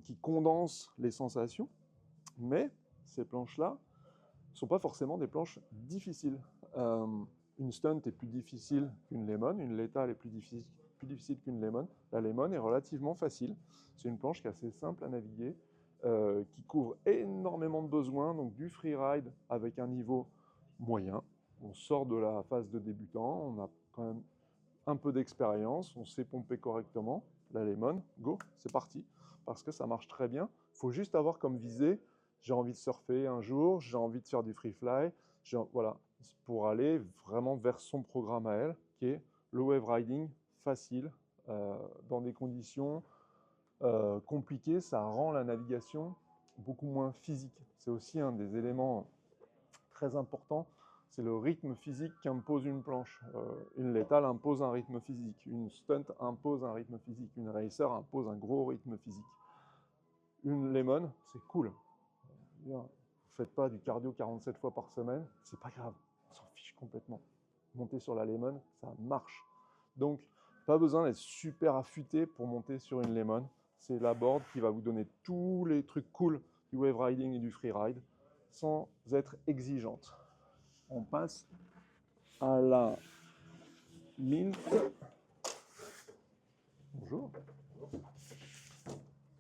qui condensent les sensations. Mais ces planches-là ne sont pas forcément des planches difficiles. Une stunt est plus difficile qu'une Lemon, une létale est plus difficile qu'une Lemon. La Lemon est relativement facile. C'est une planche qui est assez simple à naviguer, qui couvre énormément de besoins, donc du freeride avec un niveau moyen. On sort de la phase de débutant, on a quand même un peu d'expérience, on sait pomper correctement. La Lemon, go, c'est parti, parce que ça marche très bien. Il faut juste avoir comme visée, j'ai envie de surfer un jour, j'ai envie de faire du free fly, voilà. pour aller vraiment vers son programme à elle, qui est le wave riding facile, dans des conditions compliquées. Ça rend la navigation beaucoup moins physique. C'est aussi un des éléments très importants, c'est le rythme physique qu'impose une planche. Une létale impose un rythme physique, une stunt impose un rythme physique, une racer impose un gros rythme physique. Une lemon, c'est cool. Vous ne faites pas du cardio 47 fois par semaine, c'est pas grave, on s'en fiche complètement. Monter sur la lemon, ça marche. Donc, pas besoin d'être super affûté pour monter sur une lemon. C'est la board qui va vous donner tous les trucs cool du wave riding et du freeride sans être exigeante. On passe à la Mint. Bonjour.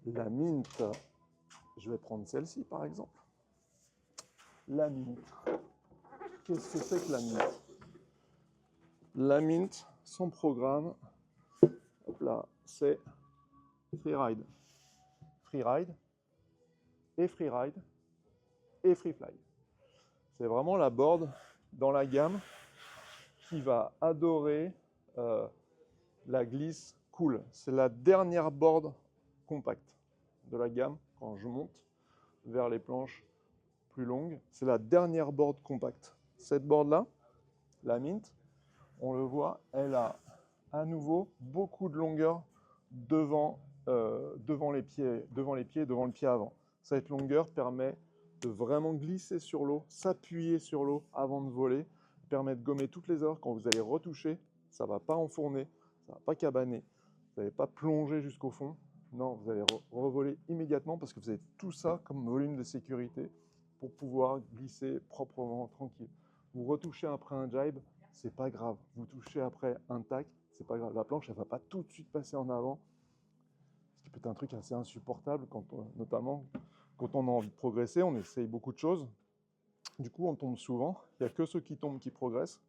La Mint, je vais prendre celle-ci par exemple. La Mint. Qu'est-ce que c'est que la Mint? La Mint, son programme, hop là, c'est freeride. Freeride et freeride et freefly. C'est vraiment la board dans la gamme qui va adorer la glisse cool. C'est la dernière board compacte de la gamme quand je monte vers les planches plus longues. C'est la dernière board compacte. Cette board-là, la Mint, on le voit, elle a à nouveau beaucoup de longueur devant les pieds, devant le pied avant. Cette longueur permet de vraiment glisser sur l'eau, s'appuyer sur l'eau avant de voler, permet de gommer toutes les erreurs. Quand vous allez retoucher, ça ne va pas enfourner, ça ne va pas cabaner, vous n'allez pas plonger jusqu'au fond. Non, vous allez revoler immédiatement parce que vous avez tout ça comme volume de sécurité pour pouvoir glisser proprement, tranquille. Vous retouchez après un jibe, c'est pas grave. Vous touchez après un tac, c'est pas grave. La planche, elle va pas tout de suite passer en avant. Ce qui peut être un truc assez insupportable, notamment quand on a envie de progresser, on essaye beaucoup de choses. Du coup, on tombe souvent. Il n'y a que ceux qui tombent qui progressent.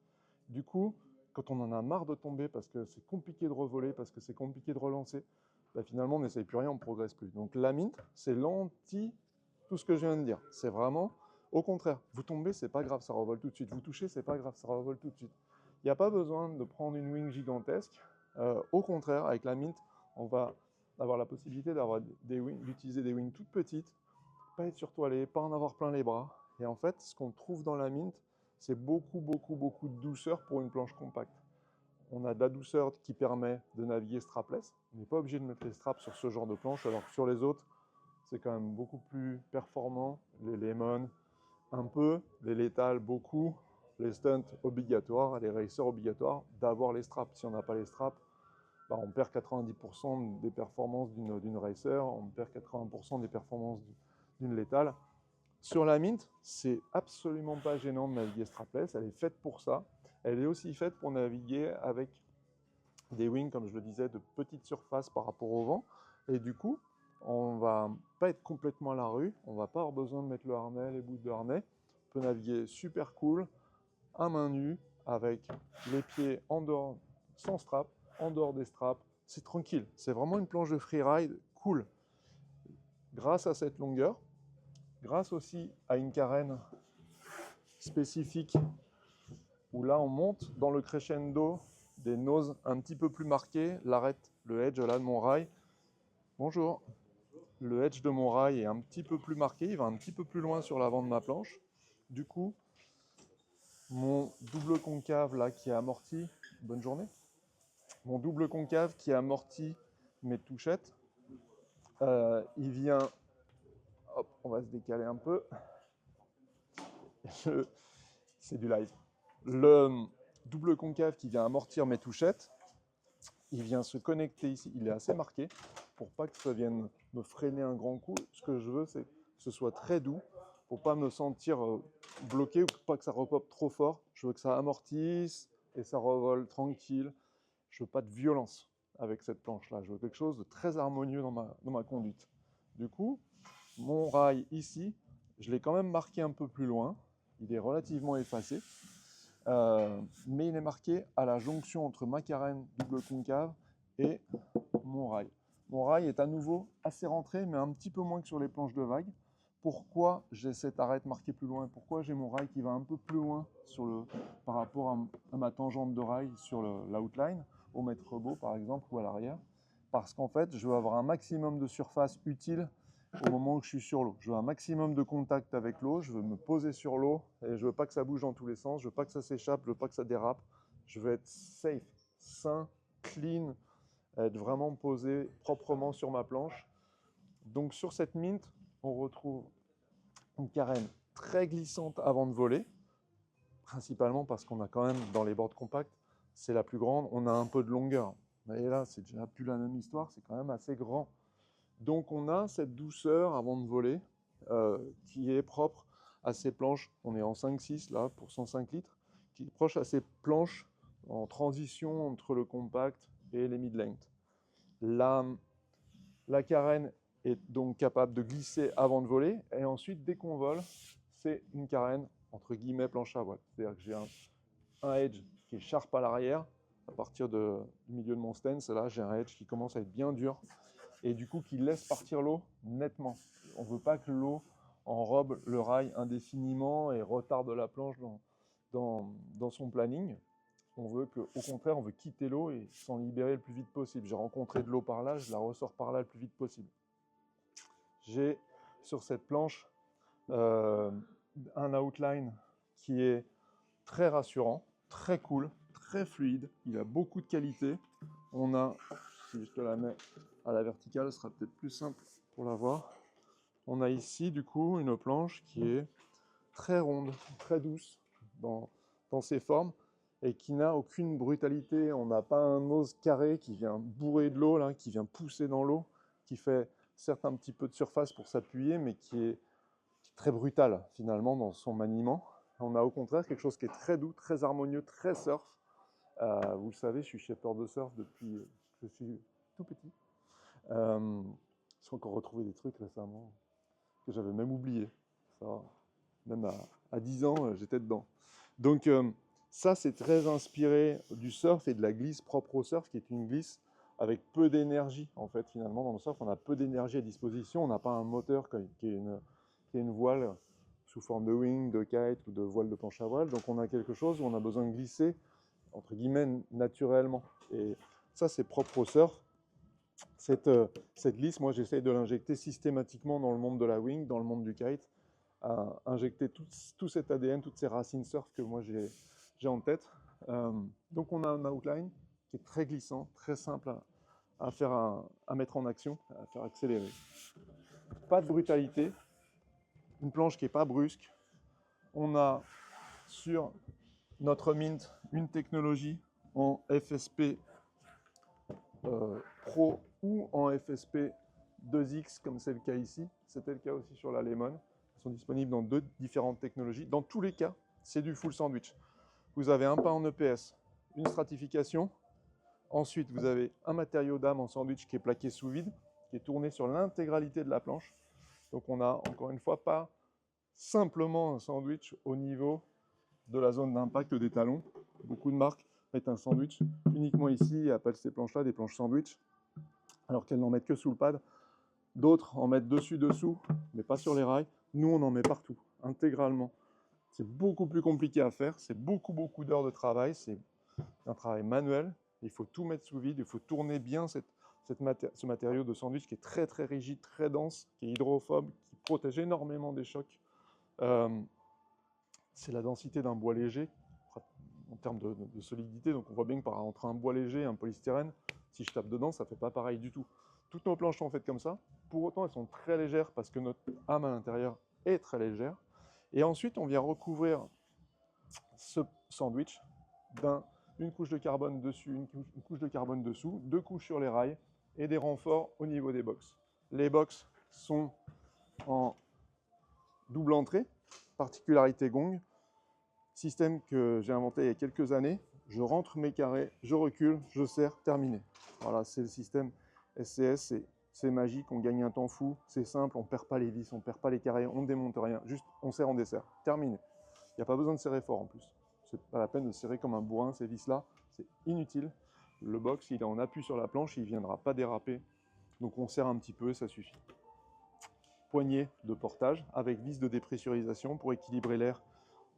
Du coup, quand on en a marre de tomber parce que c'est compliqué de revoler, parce que c'est compliqué de relancer, bah finalement, on n'essaye plus rien, on ne progresse plus. Donc la Mint, c'est l'anti tout ce que je viens de dire. C'est vraiment au contraire. Vous tombez, c'est pas grave, ça revole tout de suite. Vous touchez, c'est pas grave, ça revole tout de suite. Il n'y a pas besoin de prendre une wing gigantesque. Au contraire, avec la Mint, on va avoir la possibilité d'utiliser des wings toutes petites, pas être surtoilé, pas en avoir plein les bras. Et en fait, ce qu'on trouve dans la Mint, c'est beaucoup de douceur pour une planche compacte. On a de la douceur qui permet de naviguer strapless. On n'est pas obligé de mettre les straps sur ce genre de planche, alors que sur les autres, c'est quand même beaucoup plus performant. Les lemon, un peu, les létales, beaucoup, les stunts obligatoires, les racers obligatoires, d'avoir les straps. Si on n'a pas les straps, bah on perd 90% des performances d'une racer, on perd 80% des performances d'une létale. Sur la Mint, c'est absolument pas gênant de naviguer strapless, elle est faite pour ça. Elle est aussi faite pour naviguer avec des wings, comme je le disais, de petite surface par rapport au vent. Et du coup, on va pas être complètement à la rue, on va pas avoir besoin de mettre le harnais, les bouts de harnais. On peut naviguer super cool, à main nue, avec les pieds en dehors, sans strap, en dehors des straps. C'est tranquille, c'est vraiment une planche de freeride cool. Grâce à cette longueur, grâce aussi à une carène spécifique, où là on monte dans le crescendo des noses un petit peu plus marquées, l'arête, le edge là de mon rail. Bonjour. Le edge de mon rail est un petit peu plus marqué, il va un petit peu plus loin sur l'avant de ma planche. Du coup, mon double concave là qui est amorti, bonne journée. Mon double concave qui amortit mes touchettes, il vient, hop, on va se décaler un peu. C'est du live. Le double concave qui vient amortir mes touchettes, il vient se connecter ici, il est assez marqué pour pas que ça vienne me freiner un grand coup. Ce que je veux, c'est que ce soit très doux pour pas me sentir bloqué ou pas que ça repop trop fort. Je veux que ça amortisse et ça revole tranquille. Je veux pas de violence avec cette planche-là. Je veux quelque chose de très harmonieux dans ma conduite. Du coup, mon rail ici, je l'ai quand même marqué un peu plus loin. Il est relativement effacé. Mais il est marqué à la jonction entre ma carène double concave et mon rail. Mon rail est à nouveau assez rentré, mais un petit peu moins que sur les planches de vague, pourquoi j'ai cette arête marquée plus loin, pourquoi j'ai mon rail qui va un peu plus loin par rapport à ma tangente de rail sur l'outline, au mètre beau par exemple, ou à l'arrière. Parce qu'en fait, je veux avoir un maximum de surface utile au moment où je suis sur l'eau. Je veux un maximum de contact avec l'eau, je veux me poser sur l'eau, et je veux pas que ça bouge dans tous les sens, je veux pas que ça s'échappe, je veux pas que ça dérape. Je veux être safe, sain, clean, être vraiment posé proprement sur ma planche. Donc sur cette mint, on retrouve une carène très glissante avant de voler, principalement parce qu'on a quand même, dans les boards compacts, c'est la plus grande, on a un peu de longueur. Et là, c'est déjà plus la même histoire, c'est quand même assez grand. Donc on a cette douceur avant de voler qui est propre à ces planches. On est en 5-6 là pour 105 litres, qui est proche à ces planches en transition entre le compact et les mid-length. La carène est donc capable de glisser avant de voler, et ensuite dès qu'on vole, c'est une carène entre guillemets planche à voile. C'est-à-dire que j'ai un edge qui est sharp à l'arrière, à partir du milieu de mon stance, là j'ai un edge qui commence à être bien dur, et du coup qui laisse partir l'eau nettement. On ne veut pas que l'eau enrobe le rail indéfiniment et retarde la planche dans son planning. On veut que, au contraire, on veut quitter l'eau et s'en libérer le plus vite possible. J'ai rencontré de l'eau par là, je la ressors par là le plus vite possible. J'ai sur cette planche un outline qui est très rassurant, très cool, très fluide. Il a beaucoup de qualité. On a, si je te la mets à la verticale, ce sera peut-être plus simple pour la voir. On a ici, du coup, une planche qui est très ronde, très douce dans ses formes et qui n'a aucune brutalité. On n'a pas un nose carré qui vient bourrer de l'eau, là, qui vient pousser dans l'eau, qui fait certes un petit peu de surface pour s'appuyer, mais qui est très brutal finalement dans son maniement. On a au contraire quelque chose qui est très doux, très harmonieux, très surf. Vous le savez, je suis shepherd de surf depuis que je suis tout petit. J'ai encore retrouvé des trucs récemment que j'avais même oublié. Ça, même à 10 ans, j'étais dedans. Donc ça, c'est très inspiré du surf et de la glisse propre au surf, qui est une glisse avec peu d'énergie. En fait, finalement, dans le surf, on a peu d'énergie à disposition. On n'a pas un moteur qui est une voile sous forme de wing, de kite ou de voile de planche à voile. Donc on a quelque chose où on a besoin de glisser, entre guillemets, naturellement. Et ça, c'est propre au surf. Cette glisse, moi, j'essaye de l'injecter systématiquement dans le monde de la wing, dans le monde du kite, à injecter tout cet ADN, toutes ces racines surf que moi j'ai en tête. Donc on a un outline qui est très glissant, très simple à mettre en action, à faire accélérer. Pas de brutalité, une planche qui n'est pas brusque. On a sur notre Mint une technologie en FSP Pro ou en FSP 2X comme c'est le cas ici. C'était le cas aussi sur la Lemon. Ils sont disponibles dans 2 différentes technologies. Dans tous les cas, c'est du full sandwich. Vous avez un pain en EPS, une stratification. Ensuite, vous avez un matériau d'âme en sandwich qui est plaqué sous vide, qui est tourné sur l'intégralité de la planche. Donc on a encore une fois pas simplement un sandwich au niveau de la zone d'impact des talons. Beaucoup de marques mettent un sandwich uniquement ici et appellent ces planches-là des planches sandwich, alors qu'elles n'en mettent que sous le pad. D'autres en mettent dessus, mais pas sur les rails. Nous, on en met partout, intégralement. C'est beaucoup plus compliqué à faire, c'est beaucoup d'heures de travail, c'est un travail manuel. Il faut tout mettre sous vide, il faut tourner bien ce matériau de sandwich qui est très rigide, très dense, qui est hydrophobe, qui protège énormément des chocs. C'est la densité d'un bois léger en termes de solidité. Donc on voit bien que entre un bois léger et un polystyrène, si je tape dedans, ça ne fait pas pareil du tout. Toutes nos planches sont faites comme ça. Pour autant, elles sont très légères parce que notre âme à l'intérieur est très légère. Et ensuite, on vient recouvrir ce sandwich d'une couche de carbone dessus, une couche de carbone dessous, 2 couches sur les rails et des renforts au niveau des box. Les box sont en double entrée, particularité Gong, système que j'ai inventé il y a quelques années. Je rentre mes carrés, je recule, je serre, terminé. Voilà, c'est le système SCS, c'est magique, on gagne un temps fou, c'est simple, on ne perd pas les vis, on ne perd pas les carrés, on ne démonte rien, juste on serre, on dessert, terminé. Il n'y a pas besoin de serrer fort en plus. C'est pas la peine de serrer comme un bourrin ces vis-là, c'est inutile. Le box, il est en appui sur la planche, il ne viendra pas déraper. Donc on serre un petit peu et ça suffit. poignée de portage avec vis de dépressurisation pour équilibrer l'air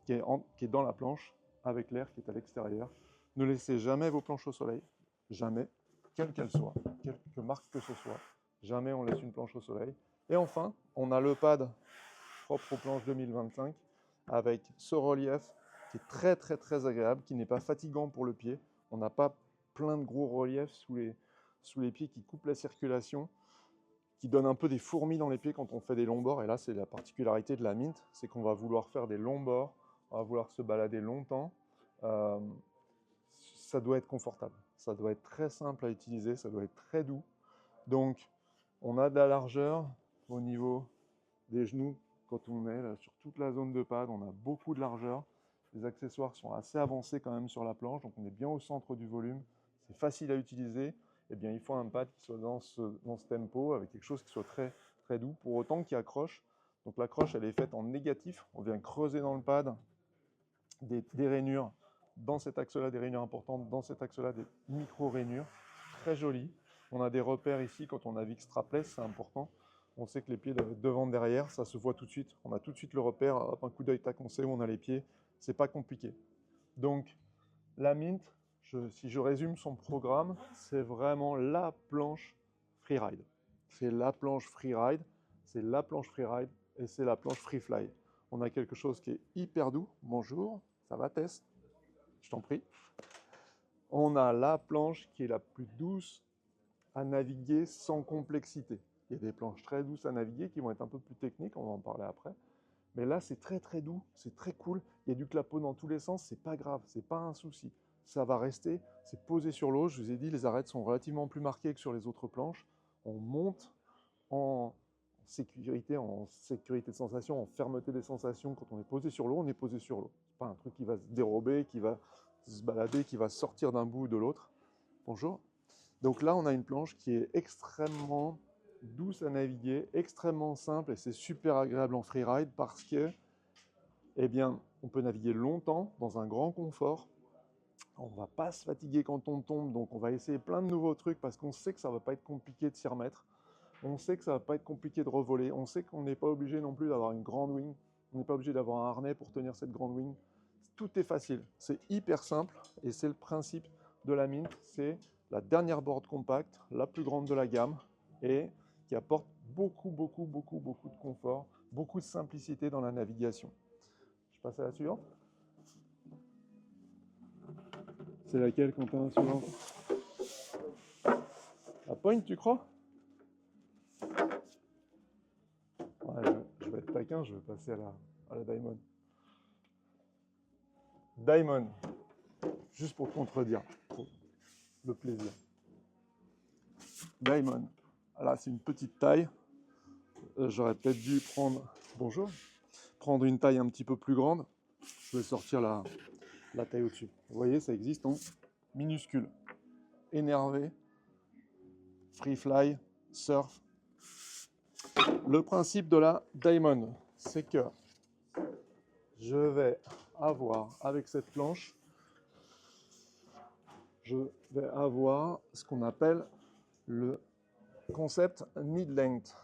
qui est dans la planche avec l'air qui est à l'extérieur. Ne laissez jamais vos planches au soleil, jamais, quelle qu'elle soit, quelque marque que ce soit, jamais on laisse une planche au soleil. Et enfin, on a le pad propre aux planches 2025 avec ce relief qui est très très très agréable, qui n'est pas fatigant pour le pied. On n'a pas plein de gros reliefs sous les pieds qui coupent la circulation, qui donnent un peu des fourmis dans les pieds quand on fait des longs bords. Et là, c'est la particularité de la Mint, c'est qu'on va vouloir faire des longs bords, on va vouloir se balader longtemps. Ça doit être confortable, ça doit être très simple à utiliser, ça doit être très doux. Donc, on a de la largeur au niveau des genoux quand on est là, sur toute la zone de pad, on a beaucoup de largeur. Les accessoires sont assez avancés quand même sur la planche, donc on est bien au centre du volume. C'est facile à utiliser. Eh bien, il faut un pad qui soit dans ce tempo, avec quelque chose qui soit très, très doux, pour autant qu'il accroche. Donc l'accroche, elle est faite en négatif. On vient creuser dans le pad des rainures, dans cet axe-là, des rainures importantes, dans cet axe-là, des micro-rainures. Très jolies. On a des repères ici quand on navigue strapless, c'est important. On sait que les pieds doivent être devant, derrière, ça se voit tout de suite. On a tout de suite le repère, hop, un coup d'œil, tac, on sait où on a les pieds. C'est pas compliqué. Donc, la Mint, si je résume son programme, c'est vraiment la planche freeride. C'est la planche freeride, c'est la planche freeride et c'est la planche freefly. On a quelque chose qui est hyper doux. Bonjour, ça va Tess? Je t'en prie. On a la planche qui est la plus douce à naviguer sans complexité. Il y a des planches très douces à naviguer qui vont être un peu plus techniques, on va en parler après. Mais là, c'est très très doux, c'est très cool. Il y a du clapot dans tous les sens, c'est pas grave, c'est pas un souci. Ça va rester, c'est posé sur l'eau. Je vous ai dit, les arêtes sont relativement plus marquées que sur les autres planches. On monte en sécurité de sensation, en fermeté des sensations. Quand on est posé sur l'eau, on est posé sur l'eau. C'est pas un truc qui va se dérober, qui va se balader, qui va sortir d'un bout ou de l'autre. Bonjour. Donc là, on a une planche qui est extrêmement douce à naviguer, extrêmement simple et c'est super agréable en freeride parce que, eh bien, on peut naviguer longtemps dans un grand confort. On ne va pas se fatiguer quand on tombe, donc on va essayer plein de nouveaux trucs parce qu'on sait que ça ne va pas être compliqué de s'y remettre. On sait que ça ne va pas être compliqué de revoler. On sait qu'on n'est pas obligé non plus d'avoir une grande wing. On n'est pas obligé d'avoir un harnais pour tenir cette grande wing. Tout est facile. C'est hyper simple et c'est le principe de la Mint. C'est la dernière board compacte, la plus grande de la gamme et qui apporte beaucoup de confort, beaucoup de simplicité dans la navigation. Je passe à la suivante. C'est laquelle, Quentin, suivante? La Point, tu crois? Ouais, je vais être taquin, je vais passer à la Diamond. Diamond, juste pour contredire, pour le plaisir. Diamond, là c'est une petite taille. J'aurais peut-être dû prendre une taille un petit peu plus grande. Je vais sortir la taille au-dessus. Vous voyez, ça existe en minuscule. Énervé, free fly, surf. Le principe de la Diamond, c'est que je vais avoir, avec cette planche, je vais avoir ce qu'on appelle le concept mid-length.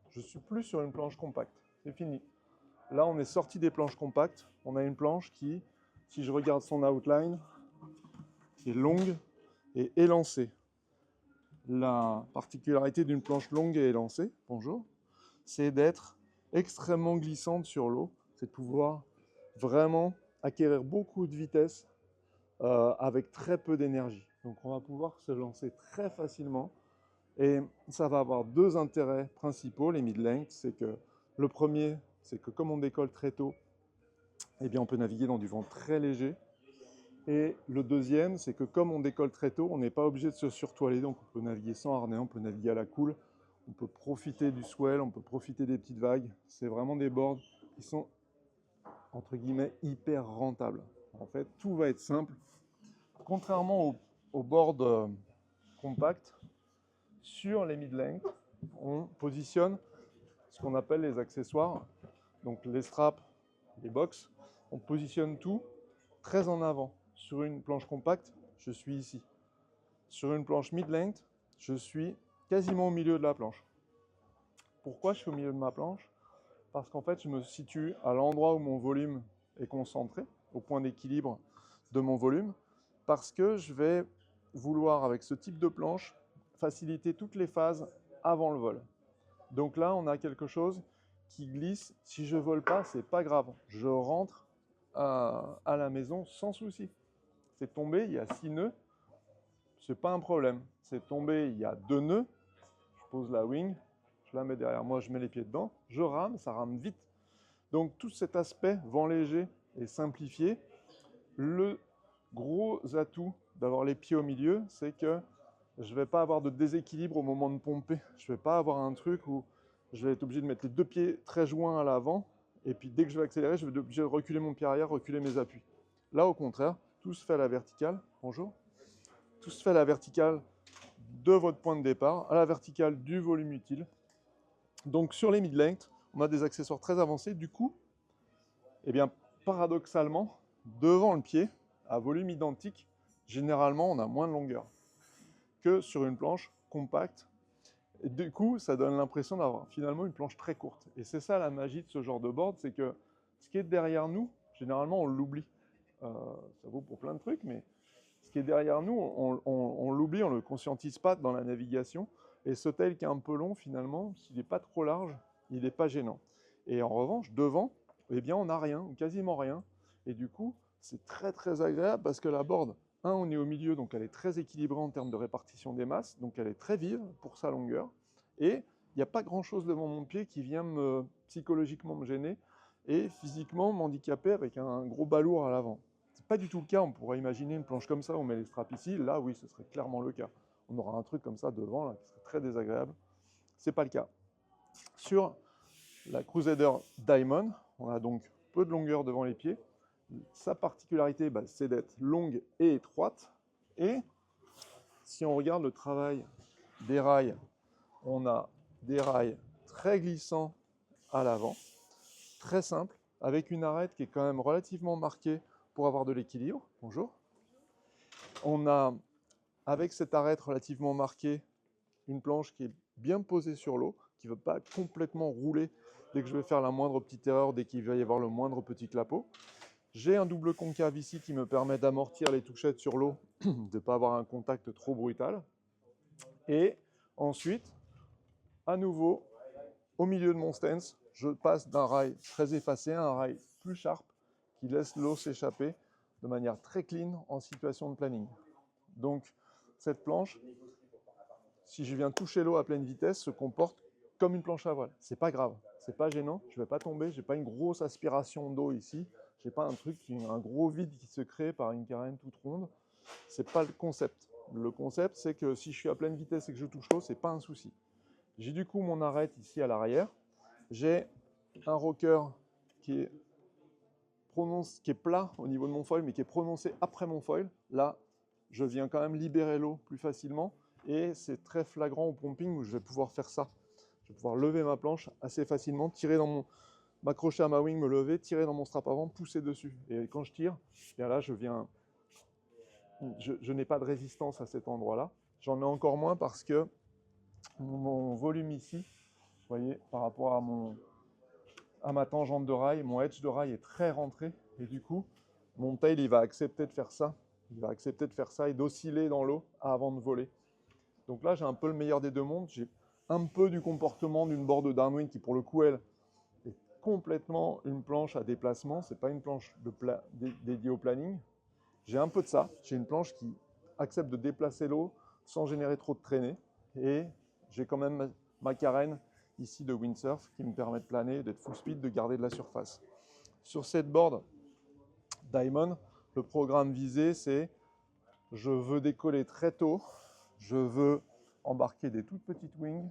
Je suis plus sur une planche compacte, c'est fini. Là, on est sorti des planches compactes. On a une planche qui, si je regarde son outline, est longue et élancée. La particularité d'une planche longue et élancée, bonjour, c'est d'être extrêmement glissante sur l'eau. C'est de pouvoir vraiment acquérir beaucoup de vitesse avec très peu d'énergie. Donc on va pouvoir se lancer très facilement. Et ça va avoir deux intérêts principaux, les mid-length. C'est que le premier, c'est que comme on décolle très tôt, eh bien on peut naviguer dans du vent très léger. Et le deuxième, c'est que comme on décolle très tôt, on n'est pas obligé de se surtoiler, donc on peut naviguer sans harnais, on peut naviguer à la cool, on peut profiter du swell, on peut profiter des petites vagues. C'est vraiment des boards qui sont, entre guillemets, hyper rentables. En fait, tout va être simple. Contrairement aux boards compacts, sur les mid-length, on positionne ce qu'on appelle les accessoires, donc les straps, les box, on positionne tout très en avant. Sur une planche compacte, je suis ici. Sur une planche mid-length, je suis quasiment au milieu de la planche. Pourquoi je suis au milieu de ma planche? Parce qu'en fait, je me situe à l'endroit où mon volume est concentré, au point d'équilibre de mon volume, parce que je vais vouloir, avec ce type de planche, faciliter toutes les phases avant le vol. Donc là, on a quelque chose qui glisse. Si je ne vole pas, c'est pas grave. Je rentre à la maison sans souci. C'est tombé, il y a 6 nœuds, c'est pas un problème. C'est tombé, il y a 2 nœuds, je pose la wing, je la mets derrière moi, je mets les pieds dedans, je rame, ça rame vite. Donc tout cet aspect vent léger et simplifié, le gros atout d'avoir les pieds au milieu, c'est que je ne vais pas avoir de déséquilibre au moment de pomper. Je ne vais pas avoir un truc où je vais être obligé de mettre les 2 pieds très joints à l'avant, et puis dès que je vais accélérer, je vais être obligé de reculer mon pied arrière, reculer mes appuis. Là, au contraire, tout se fait à la verticale. Bonjour. Tout se fait à la verticale de votre point de départ, à la verticale du volume utile. Donc sur les mid-length, on a des accessoires très avancés. Du coup, eh bien, paradoxalement, devant le pied, à volume identique, généralement, on a moins de longueur que sur une planche compacte. Et du coup, ça donne l'impression d'avoir finalement une planche très courte. Et c'est ça la magie de ce genre de board, c'est que ce qui est derrière nous, généralement, on l'oublie. Ça vaut pour plein de trucs, mais ce qui est derrière nous, on l'oublie, on ne le conscientise pas dans la navigation. Et ce tail qui est un peu long, finalement, s'il n'est pas trop large, il n'est pas gênant. Et en revanche, devant, eh bien, on n'a rien, ou quasiment rien. Et du coup, c'est très très agréable parce que la board, on est au milieu, donc elle est très équilibrée en termes de répartition des masses, donc elle est très vive pour sa longueur. Et il n'y a pas grand-chose devant mon pied qui vient psychologiquement me gêner et physiquement m'handicaper avec un gros balourd à l'avant. C'est pas du tout le cas, on pourrait imaginer une planche comme ça, on met les straps ici, là oui, ce serait clairement le cas. On aura un truc comme ça devant, là, qui serait très désagréable. C'est pas le cas. Sur la Crusader Diamond, on a donc peu de longueur devant les pieds. Sa particularité, c'est d'être longue et étroite. Et si on regarde le travail des rails, on a des rails très glissants à l'avant, très simples, avec une arête qui est quand même relativement marquée pour avoir de l'équilibre. Bonjour. On a, avec cette arête relativement marquée, une planche qui est bien posée sur l'eau, qui ne va pas complètement rouler dès que je vais faire la moindre petite erreur, dès qu'il va y avoir le moindre petit clapot. J'ai un double concave ici qui me permet d'amortir les touchettes sur l'eau, de ne pas avoir un contact trop brutal. Et ensuite, à nouveau, au milieu de mon stance, je passe d'un rail très effacé à un rail plus sharp qui laisse l'eau s'échapper de manière très clean en situation de planning. Donc, cette planche, si je viens toucher l'eau à pleine vitesse, se comporte comme une planche à voile. C'est pas grave, c'est pas gênant, je vais pas tomber, j'ai pas une grosse aspiration d'eau ici, j'ai pas un gros vide qui se crée par une carène toute ronde. C'est pas le concept. Le concept, c'est que si je suis à pleine vitesse et que je touche l'eau, c'est pas un souci. J'ai du coup mon arête ici à l'arrière. J'ai un rocker qui est plat au niveau de mon foil, mais qui est prononcé après mon foil. Là, je viens quand même libérer l'eau plus facilement. Et c'est très flagrant au pumping où je vais pouvoir faire ça. Je vais pouvoir lever ma planche assez facilement, m'accrocher à ma wing, me lever, tirer dans mon strap avant, pousser dessus. Et quand je tire, bien là, je n'ai pas de résistance à cet endroit-là. J'en ai encore moins parce que mon volume ici, vous voyez, par rapport à ma tangente de rail, mon edge de rail est très rentré. Et du coup, mon tail, il va accepter de faire ça. Il va accepter de faire ça et d'osciller dans l'eau avant de voler. Donc là, j'ai un peu le meilleur des deux mondes. J'ai un peu du comportement d'une board downwind qui, pour le coup, elle, est complètement une planche à déplacement. Ce n'est pas une planche dédiée au planning. J'ai un peu de ça. J'ai une planche qui accepte de déplacer l'eau sans générer trop de traînées. Et j'ai quand même ma carène ici de windsurf qui me permet de planer, d'être full speed, de garder de la surface. Sur cette board Diamond, le programme visé, c'est je veux décoller très tôt, je veux embarquer des toutes petites wings,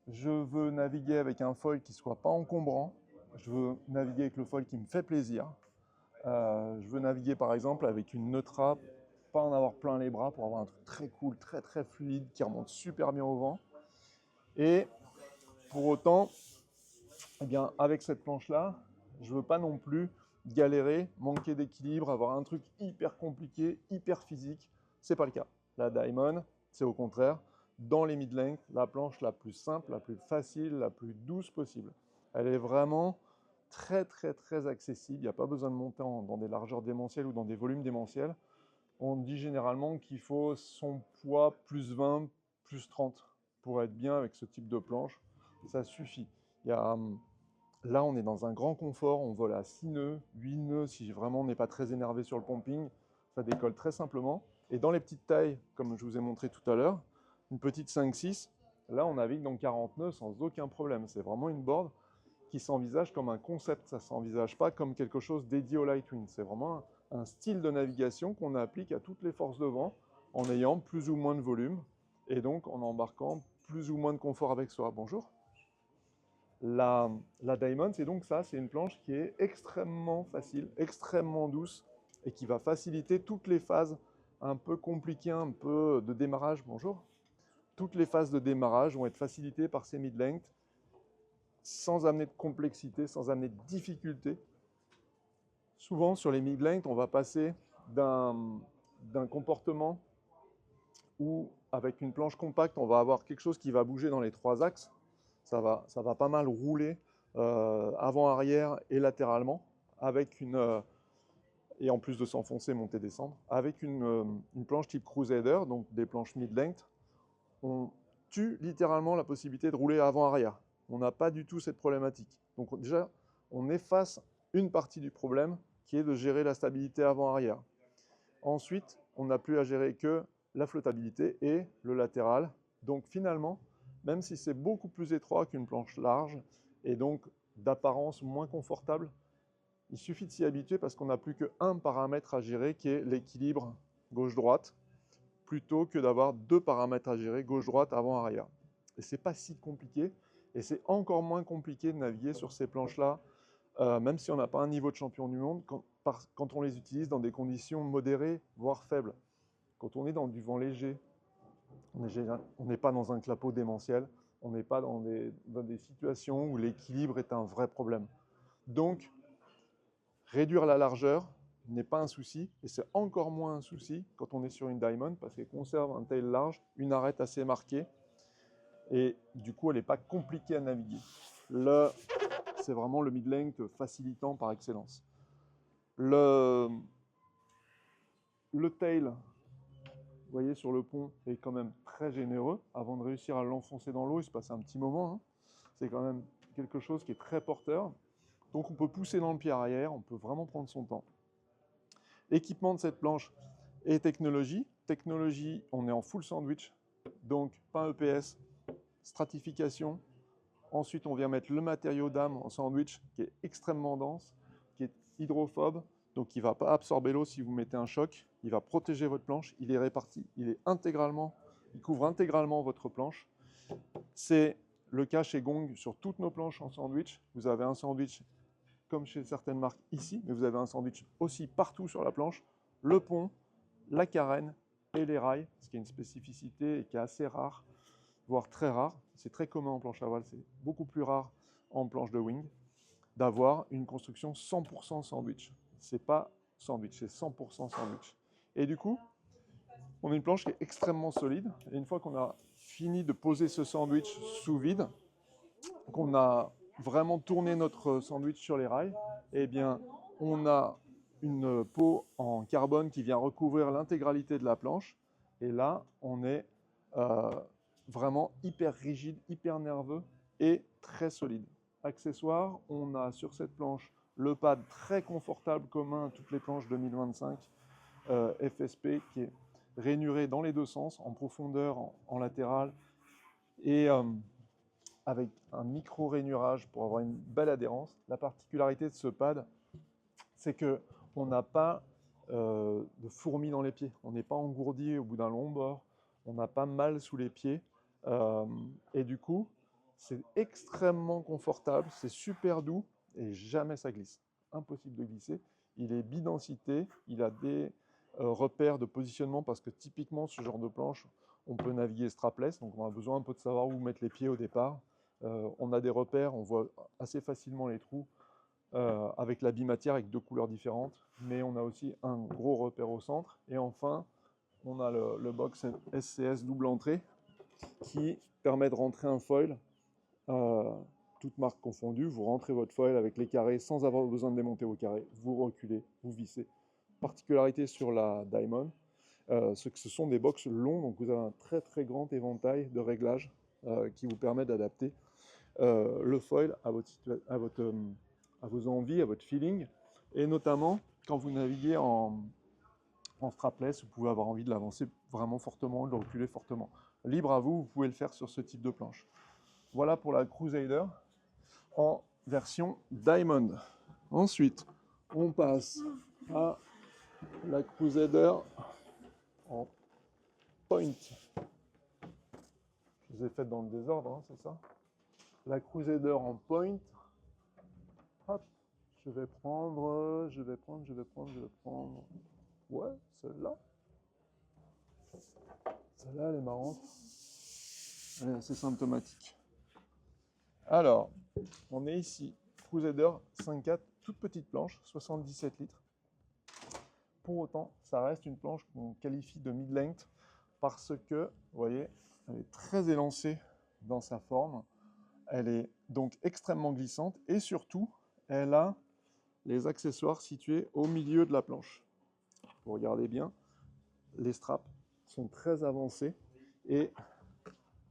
je veux naviguer avec un foil qui ne soit pas encombrant, je veux naviguer avec le foil qui me fait plaisir, je veux naviguer par exemple avec une neutra, pas en avoir plein les bras pour avoir un truc très cool, très très fluide, qui remonte super bien au vent. Et pour autant, eh bien, avec cette planche-là, je ne veux pas non plus galérer, manquer d'équilibre, avoir un truc hyper compliqué, hyper physique. Ce n'est pas le cas. La Diamond, c'est au contraire dans les mid-length, la planche la plus simple, la plus facile, la plus douce possible. Elle est vraiment très très très accessible, il n'y a pas besoin de monter dans des largeurs démentielles ou dans des volumes démentiels. On dit généralement qu'il faut son poids plus 20, plus 30 pour être bien avec ce type de planche. Ça suffit. Là, on est dans un grand confort, on vole à 6 nœuds, 8 nœuds si vraiment on n'est pas très énervé sur le pumping. Ça décolle très simplement. Et dans les petites tailles, comme je vous ai montré tout à l'heure, une petite 5-6, là on navigue dans 40 nœuds sans aucun problème. C'est vraiment une board qui s'envisage comme un concept, ça ne s'envisage pas comme quelque chose dédié au Lightwing. C'est vraiment un style de navigation qu'on applique à toutes les forces de vent en ayant plus ou moins de volume et donc en embarquant plus ou moins de confort avec soi. Bonjour. La Diamond, c'est donc ça, c'est une planche qui est extrêmement facile, extrêmement douce et qui va faciliter toutes les phases un peu compliquées, un peu de démarrage. Bonjour. Toutes les phases de démarrage vont être facilitées par ces mid-length sans amener de complexité, sans amener de difficulté. Souvent, sur les mid-length, on va passer d'un comportement où, avec une planche compacte, on va avoir quelque chose qui va bouger dans les trois axes. Ça va pas mal rouler avant-arrière et latéralement, et en plus de s'enfoncer, monter, descendre, avec une planche type Crusader, donc des planches mid-length. On tue littéralement la possibilité de rouler avant-arrière. On n'a pas du tout cette problématique. Donc déjà, on efface une partie du problème qui est de gérer la stabilité avant-arrière. Ensuite, on n'a plus à gérer que la flottabilité et le latéral. Donc finalement, même si c'est beaucoup plus étroit qu'une planche large et donc d'apparence moins confortable, il suffit de s'y habituer parce qu'on n'a plus qu'un paramètre à gérer qui est l'équilibre gauche-droite, plutôt que d'avoir deux paramètres à gérer, gauche-droite, avant-arrière. Et c'est pas si compliqué, et c'est encore moins compliqué de naviguer sur ces planches-là, même si on n'a pas un niveau de champion du monde, quand on les utilise dans des conditions modérées, voire faibles. Quand on est dans du vent léger, on n'est pas dans un clapot démentiel, on n'est pas dans des situations où l'équilibre est un vrai problème. Donc, réduire la largeur n'est pas un souci, et c'est encore moins un souci quand on est sur une Diamond, parce qu'elle conserve un tail large, une arête assez marquée, et du coup elle n'est pas compliquée à naviguer. C'est vraiment le mid-length facilitant par excellence. Le tail, vous voyez sur le pont, est quand même très généreux. Avant de réussir à l'enfoncer dans l'eau, il se passe un petit moment, hein. C'est quand même quelque chose qui est très porteur. Donc on peut pousser dans le pied arrière, on peut vraiment prendre son temps. Équipement de cette planche et technologie. Technologie, on est en full sandwich, donc pas EPS, stratification. Ensuite, on vient mettre le matériau d'âme en sandwich qui est extrêmement dense, qui est hydrophobe, donc il ne va pas absorber l'eau si vous mettez un choc. Il va protéger votre planche, il est réparti, il couvre intégralement votre planche. C'est le cas chez Gong sur toutes nos planches en sandwich. Vous avez un sandwich comme chez certaines marques ici, mais vous avez un sandwich aussi partout sur la planche, le pont, la carène et les rails, ce qui est une spécificité et qui est assez rare, voire très rare. C'est très commun en planche à voile, c'est beaucoup plus rare en planche de wing, d'avoir une construction 100% sandwich. C'est pas sandwich, c'est 100% sandwich. Et du coup, on a une planche qui est extrêmement solide, et une fois qu'on a fini de poser ce sandwich sous vide, qu'on a vraiment tourner notre sandwich sur les rails, eh bien, on a une peau en carbone qui vient recouvrir l'intégralité de la planche. Et là, on est vraiment hyper rigide, hyper nerveux et très solide. Accessoire, on a sur cette planche le pad très confortable commun à toutes les planches 2025 FSP qui est rainuré dans les deux sens, en profondeur, en latéral et avec un micro-rainurage pour avoir une belle adhérence. La particularité de ce pad, c'est qu'on n'a pas de fourmis dans les pieds. On n'est pas engourdi au bout d'un long bord. On n'a pas mal sous les pieds. Et du coup, c'est extrêmement confortable, c'est super doux et jamais ça glisse. Impossible de glisser. Il est bidensité, il a des repères de positionnement parce que typiquement, ce genre de planche, on peut naviguer strapless, donc on a besoin un peu de savoir où mettre les pieds au départ. On a des repères, on voit assez facilement les trous avec la bimatière avec deux couleurs différentes, mais on a aussi un gros repère au centre. Et enfin, on a le box SCS double entrée qui permet de rentrer un foil, toute marque confondue. Vous rentrez votre foil avec les carrés sans avoir besoin de démonter vos carrés. Vous reculez, vous vissez. Particularité sur la Diamond, ce sont des box longs, donc vous avez un très très grand éventail de réglages qui vous permet d'adapter le foil à vos envies, à votre feeling, et notamment quand vous naviguez en strapless, vous pouvez avoir envie de l'avancer vraiment fortement, de le reculer fortement. Libre à vous, vous pouvez le faire sur ce type de planche. Voilà pour la Crusader en version Diamond. Ensuite, on passe à la Crusader en Point. Je les ai faites dans le désordre, hein, c'est ça? La Crusader en Point. Hop, je vais prendre. Ouais, celle-là. Celle-là, elle est marrante. Elle est assez symptomatique. Alors, on est ici. Crusader 5.4, toute petite planche, 77 litres. Pour autant, ça reste une planche qu'on qualifie de mid-length parce que, vous voyez, elle est très élancée dans sa forme. Elle est donc extrêmement glissante et surtout, elle a les accessoires situés au milieu de la planche. Vous regardez bien, les straps sont très avancés et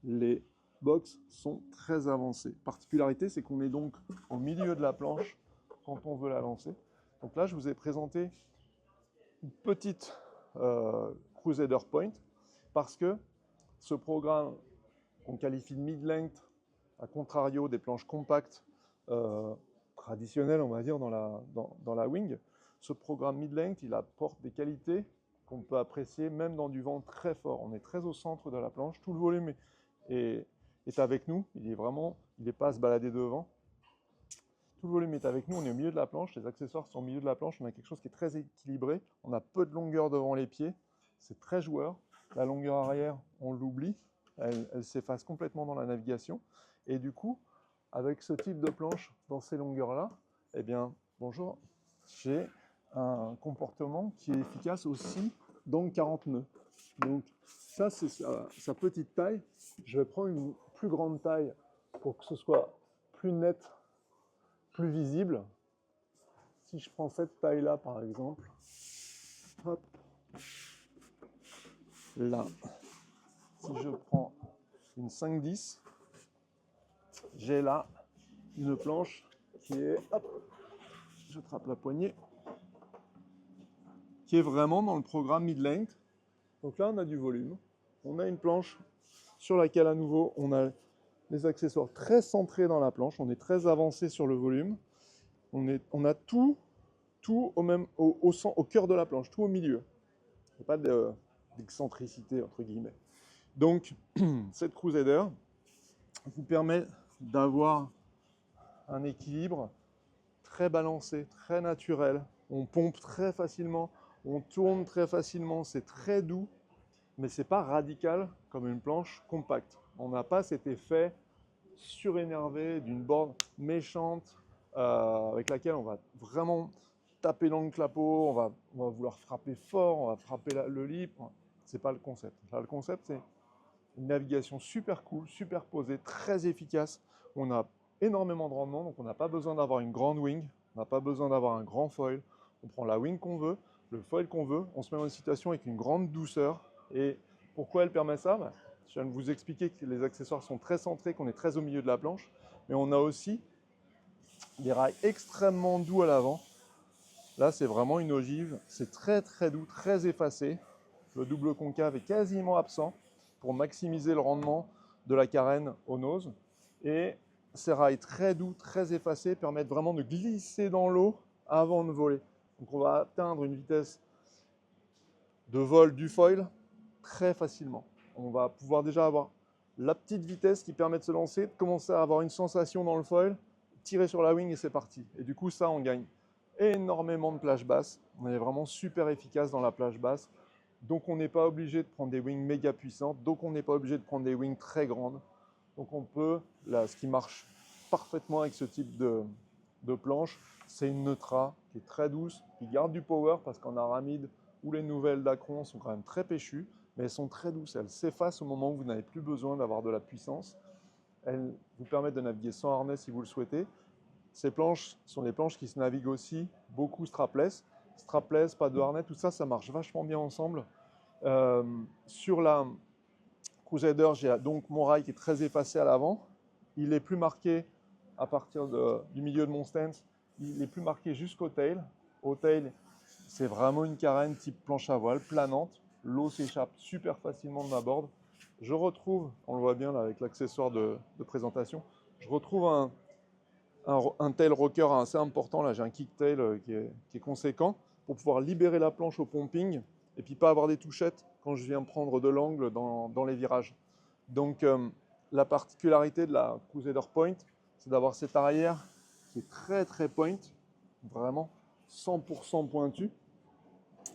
les box sont très avancés. Particularité, c'est qu'on est donc au milieu de la planche quand on veut la lancer. Donc là, je vous ai présenté une petite Crusader Point parce que ce programme qu'on qualifie de mid-length, à contrario des planches compactes traditionnelles, on va dire, dans la wing, ce programme mid-length, il apporte des qualités qu'on peut apprécier même dans du vent très fort. On est très au centre de la planche, tout le volume est avec nous, il n'est pas à se balader devant. Tout le volume est avec nous, on est au milieu de la planche, les accessoires sont au milieu de la planche, on a quelque chose qui est très équilibré, on a peu de longueur devant les pieds, c'est très joueur. La longueur arrière, on l'oublie, elle s'efface complètement dans la navigation. Et du coup, avec ce type de planche dans ces longueurs-là, eh bien, bonjour, j'ai un comportement qui est efficace aussi dans 40 nœuds. Donc ça, c'est sa petite taille. Je vais prendre une plus grande taille pour que ce soit plus net, plus visible. Si je prends cette taille-là, par exemple, hop, là, si je prends une 5-10, j'ai là une planche qui est, hop, j'attrape la poignée, qui est vraiment dans le programme mid-length. Donc là, on a du volume. On a une planche sur laquelle, à nouveau, on a les accessoires très centrés dans la planche. On est très avancé sur le volume. On a tout au cœur de la planche, tout au milieu. Il n'y a pas d'excentricité, entre guillemets. Donc, cette Crusader vous permet d'avoir un équilibre très balancé, très naturel. On pompe très facilement, on tourne très facilement, c'est très doux, mais ce n'est pas radical comme une planche compacte. On n'a pas cet effet surénervé d'une board méchante avec laquelle on va vraiment taper dans le clapot, on va vouloir frapper fort, on va frapper le lip. Ce n'est pas le concept. Là, le concept, c'est une navigation super cool, super posée, très efficace. On a énormément de rendement, donc on n'a pas besoin d'avoir une grande wing, on n'a pas besoin d'avoir un grand foil. On prend la wing qu'on veut, le foil qu'on veut, on se met dans une situation avec une grande douceur. Et pourquoi elle permet ça? Je viens de vous expliquer que les accessoires sont très centrés, qu'on est très au milieu de la planche, mais on a aussi des rails extrêmement doux à l'avant. Là, c'est vraiment une ogive, c'est très très doux, très effacé. Le double concave est quasiment absent pour maximiser le rendement de la carène au nose. Et ces rails très doux, très effacés permettent vraiment de glisser dans l'eau avant de voler. Donc on va atteindre une vitesse de vol du foil très facilement. On va pouvoir déjà avoir la petite vitesse qui permet de se lancer, de commencer à avoir une sensation dans le foil, tirer sur la wing et c'est parti. Et du coup, ça, on gagne énormément de plage basse. On est vraiment super efficace dans la plage basse. Donc on n'est pas obligé de prendre des wings méga puissantes, donc on n'est pas obligé de prendre des wings très grandes. Donc on peut, là, ce qui marche parfaitement avec ce type de planche, c'est une Neutra qui est très douce, qui garde du power parce qu'en aramide ou les nouvelles d'Acron sont quand même très péchues, mais elles sont très douces. Elles s'effacent au moment où vous n'avez plus besoin d'avoir de la puissance. Elles vous permettent de naviguer sans harnais si vous le souhaitez. Ces planches sont des planches qui se naviguent aussi beaucoup strapless. Strapless, pas de harnais, tout ça, ça marche vachement bien ensemble. Sur la Crusader, j'ai donc mon rail qui est très effacé à l'avant. Il est plus marqué à partir du milieu de mon stance. Il est plus marqué jusqu'au tail. Au tail, c'est vraiment une carène type planche à voile, planante. L'eau s'échappe super facilement de ma board. Je retrouve, on le voit bien là avec l'accessoire de présentation, je retrouve un tail rocker assez important. Là, j'ai un kick tail qui est conséquent pour pouvoir libérer la planche au pumping et puis pas avoir des touchettes quand je viens prendre de l'angle dans les virages. Donc, la particularité de la Crusader Point, c'est d'avoir cette arrière qui est très très point, vraiment 100% pointu,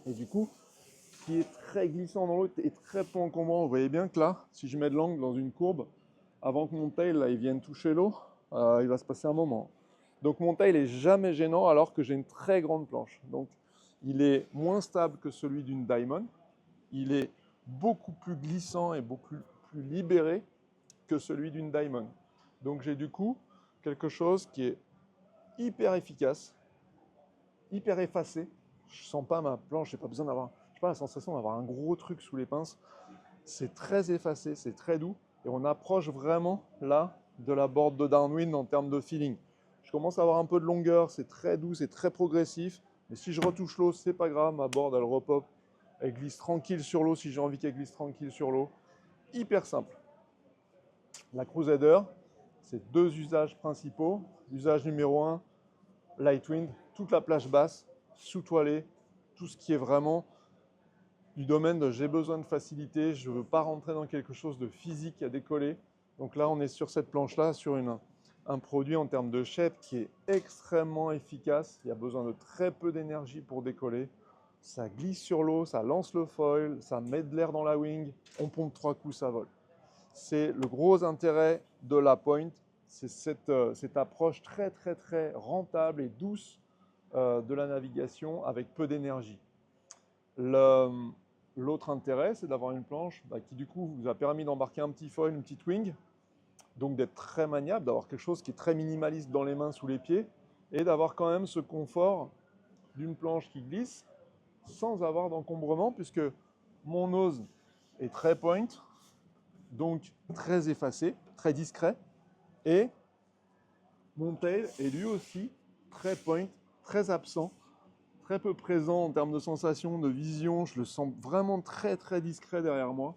et du coup, qui est très glissant dans l'eau et très peu encombrant. Vous voyez bien que là, si je mets de l'angle dans une courbe, avant que mon tail là, il vienne toucher l'eau, il va se passer un moment. Donc mon tail n'est jamais gênant alors que j'ai une très grande planche. Donc il est moins stable que celui d'une Diamond. Il est beaucoup plus glissant et beaucoup plus libéré que celui d'une Diamond. Donc j'ai du coup quelque chose qui est hyper efficace, hyper effacé. Je ne sens pas ma planche, j'ai pas besoin d'avoir, j'ai pas la sensation d'avoir un gros truc sous les pinces. C'est très effacé, c'est très doux et on approche vraiment là de la board de downwind en termes de feeling. Je commence à avoir un peu de longueur, c'est très doux, c'est très progressif. Mais si je retouche l'eau, c'est pas grave, ma board elle repop, elle glisse tranquille sur l'eau si j'ai envie qu'elle glisse tranquille sur l'eau. Hyper simple. La Crusader, c'est deux usages principaux. Usage numéro 1, light wind, toute la plage basse, sous-toilée, tout ce qui est vraiment du domaine de j'ai besoin de facilité, je ne veux pas rentrer dans quelque chose de physique à décoller. Donc là, on est sur cette planche-là, sur un produit en termes de shape qui est extrêmement efficace. Il y a besoin de très peu d'énergie pour décoller. Ça glisse sur l'eau, ça lance le foil, ça met de l'air dans la wing. On pompe 3 coups, ça vole. C'est le gros intérêt de la Point. C'est cette approche très, très, très rentable et douce de la navigation avec peu d'énergie. L'autre intérêt, c'est d'avoir une planche qui du coup vous a permis d'embarquer un petit foil, une petite wing, donc d'être très maniable, d'avoir quelque chose qui est très minimaliste dans les mains, sous les pieds, et d'avoir quand même ce confort d'une planche qui glisse sans avoir d'encombrement, puisque mon nose est très point, donc très effacé, très discret, et mon tail est lui aussi très point, très absent, très peu présent en termes de sensation, de vision. Je le sens vraiment très très discret derrière moi.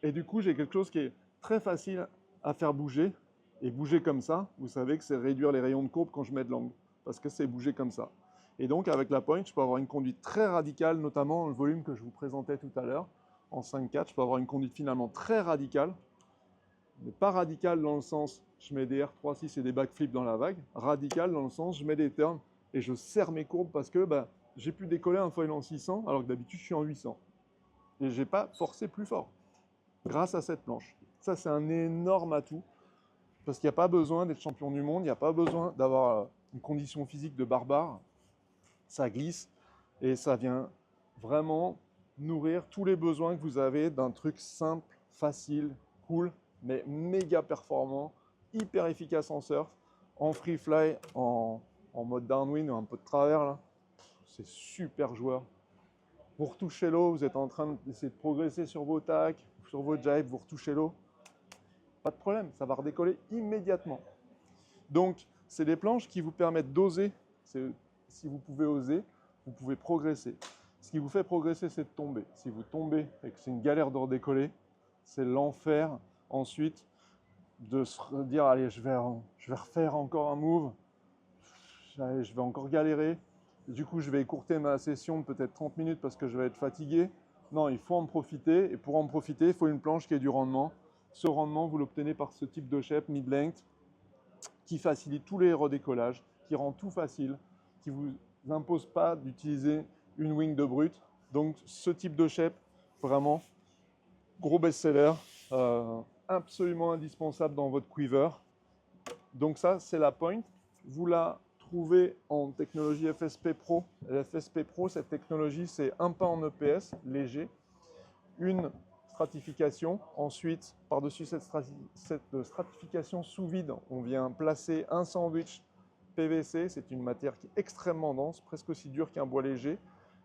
Et du coup, j'ai quelque chose qui est très facile à faire bouger. Et bouger comme ça, vous savez que c'est réduire les rayons de courbe quand je mets de l'angle. Parce que c'est bouger comme ça. Et donc, avec la Point, je peux avoir une conduite très radicale, notamment le volume que je vous présentais tout à l'heure. En 5/4, je peux avoir une conduite finalement très radicale. Mais pas radicale dans le sens, je mets des R3-6 et des backflips dans la vague. Radicale dans le sens, je mets des turns et je serre mes courbes parce que j'ai pu décoller un foil en 600 alors que d'habitude je suis en 800. Et je n'ai pas forcé plus fort grâce à cette planche. Ça, c'est un énorme atout parce qu'il n'y a pas besoin d'être champion du monde, il n'y a pas besoin d'avoir une condition physique de barbare. Ça glisse et ça vient vraiment nourrir tous les besoins que vous avez d'un truc simple, facile, cool, mais méga performant, hyper efficace en surf, en free fly, en mode downwind ou un peu de travers là. C'est super joueur. Vous retouchez l'eau, vous êtes en train d'essayer de progresser sur vos tacks, sur vos jibes, vous retouchez l'eau. Pas de problème, ça va redécoller immédiatement. Donc, c'est des planches qui vous permettent d'oser. Si vous pouvez oser, vous pouvez progresser. Ce qui vous fait progresser, c'est de tomber. Si vous tombez et que c'est une galère de redécoller, c'est l'enfer ensuite de se dire allez, je vais refaire encore un move, je vais encore galérer. Du coup, je vais écourter ma session de peut-être 30 minutes parce que je vais être fatigué. Non, il faut en profiter. Et pour en profiter, il faut une planche qui ait du rendement. Ce rendement, vous l'obtenez par ce type de shape mid-length qui facilite tous les redécollages, qui rend tout facile, qui ne vous impose pas d'utiliser une wing de brut. Donc, ce type de shape, vraiment, gros best-seller, absolument indispensable dans votre quiver. Donc ça, c'est la Point. Vous la trouvez en technologie FSP Pro. La FSP Pro, cette technologie, c'est un pas en EPS, léger. une stratification. Ensuite, par-dessus cette stratification sous vide, on vient placer un sandwich PVC. C'est une matière qui est extrêmement dense, presque aussi dure qu'un bois léger.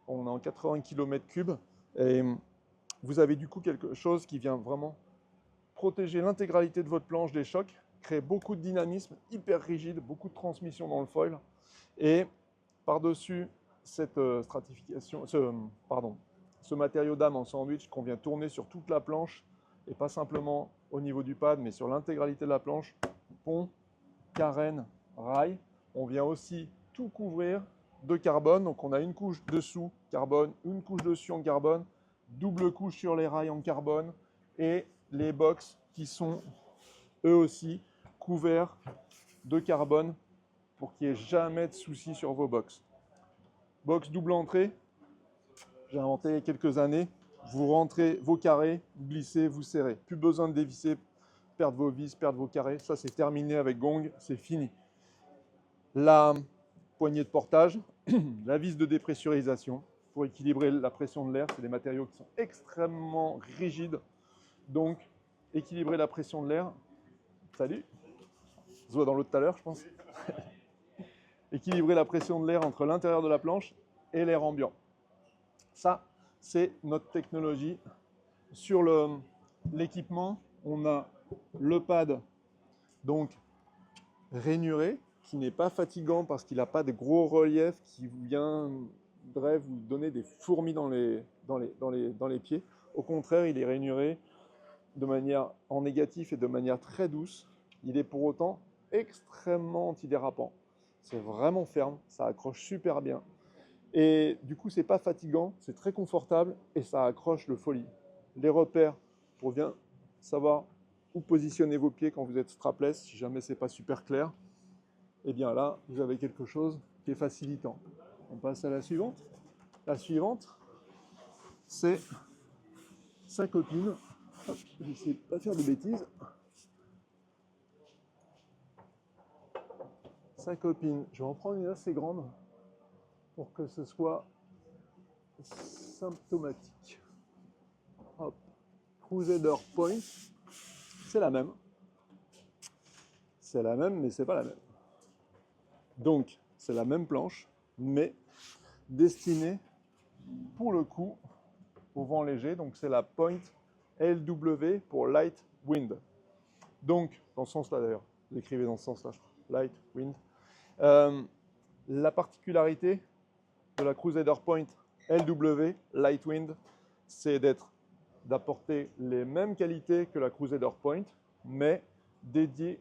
On est en 80 km3. Et vous avez du coup quelque chose qui vient vraiment protéger l'intégralité de votre planche des chocs, créer beaucoup de dynamisme, hyper rigide, beaucoup de transmission dans le foil. Et par-dessus cette stratification, ce matériau d'âme en sandwich qu'on vient tourner sur toute la planche, et pas simplement au niveau du pad, mais sur l'intégralité de la planche, pont, carène, rail. On vient aussi tout couvrir de carbone. Donc on a une couche dessous carbone, une couche dessus en carbone, double couche sur les rails en carbone, et les box qui sont eux aussi couverts de carbone pour qu'il n'y ait jamais de soucis sur vos box. Box double entrée, j'ai inventé il y a quelques années. Vous rentrez vos carrés, vous glissez, vous serrez. Plus besoin de dévisser, perdre vos vis, perdre vos carrés. Ça, c'est terminé avec Gong, c'est fini. La poignée de portage, la vis de dépressurisation pour équilibrer la pression de l'air. C'est des matériaux qui sont extrêmement rigides. Donc, équilibrer la pression de l'air. Salut. On se voit dans l'eau tout à l'heure, je pense. Équilibrer la pression de l'air entre l'intérieur de la planche et l'air ambiant. Ça, c'est notre technologie. Sur l'équipement, on a le pad donc rainuré, qui n'est pas fatigant parce qu'il n'a pas de gros relief qui viendrait vous donner des fourmis dans les pieds. Au contraire, il est rainuré de manière en négatif et de manière très douce. Il est pour autant extrêmement antidérapant. C'est vraiment ferme, ça accroche super bien. Et du coup, c'est pas fatigant, c'est très confortable et ça accroche le folie. Les repères pour bien savoir où positionner vos pieds quand vous êtes strapless, si jamais c'est pas super clair. Et bien là, vous avez quelque chose qui est facilitant. On passe à la suivante. La suivante, c'est sa copine. Hop, j'essaie de pas faire de bêtises. Sa copine, je vais en prendre une assez grande pour que ce soit symptomatique. Hop. Crusader Point, c'est la même. C'est la même, mais c'est pas la même. Donc, c'est la même planche, mais destinée pour le coup au vent léger. Donc, c'est la Point LW pour Light Wind. Donc, dans ce sens-là d'ailleurs, l'écrivez dans ce sens-là, Light Wind. La particularité de la Crusader Point LW Light Wind, c'est d'apporter les mêmes qualités que la Crusader Point, mais dédiée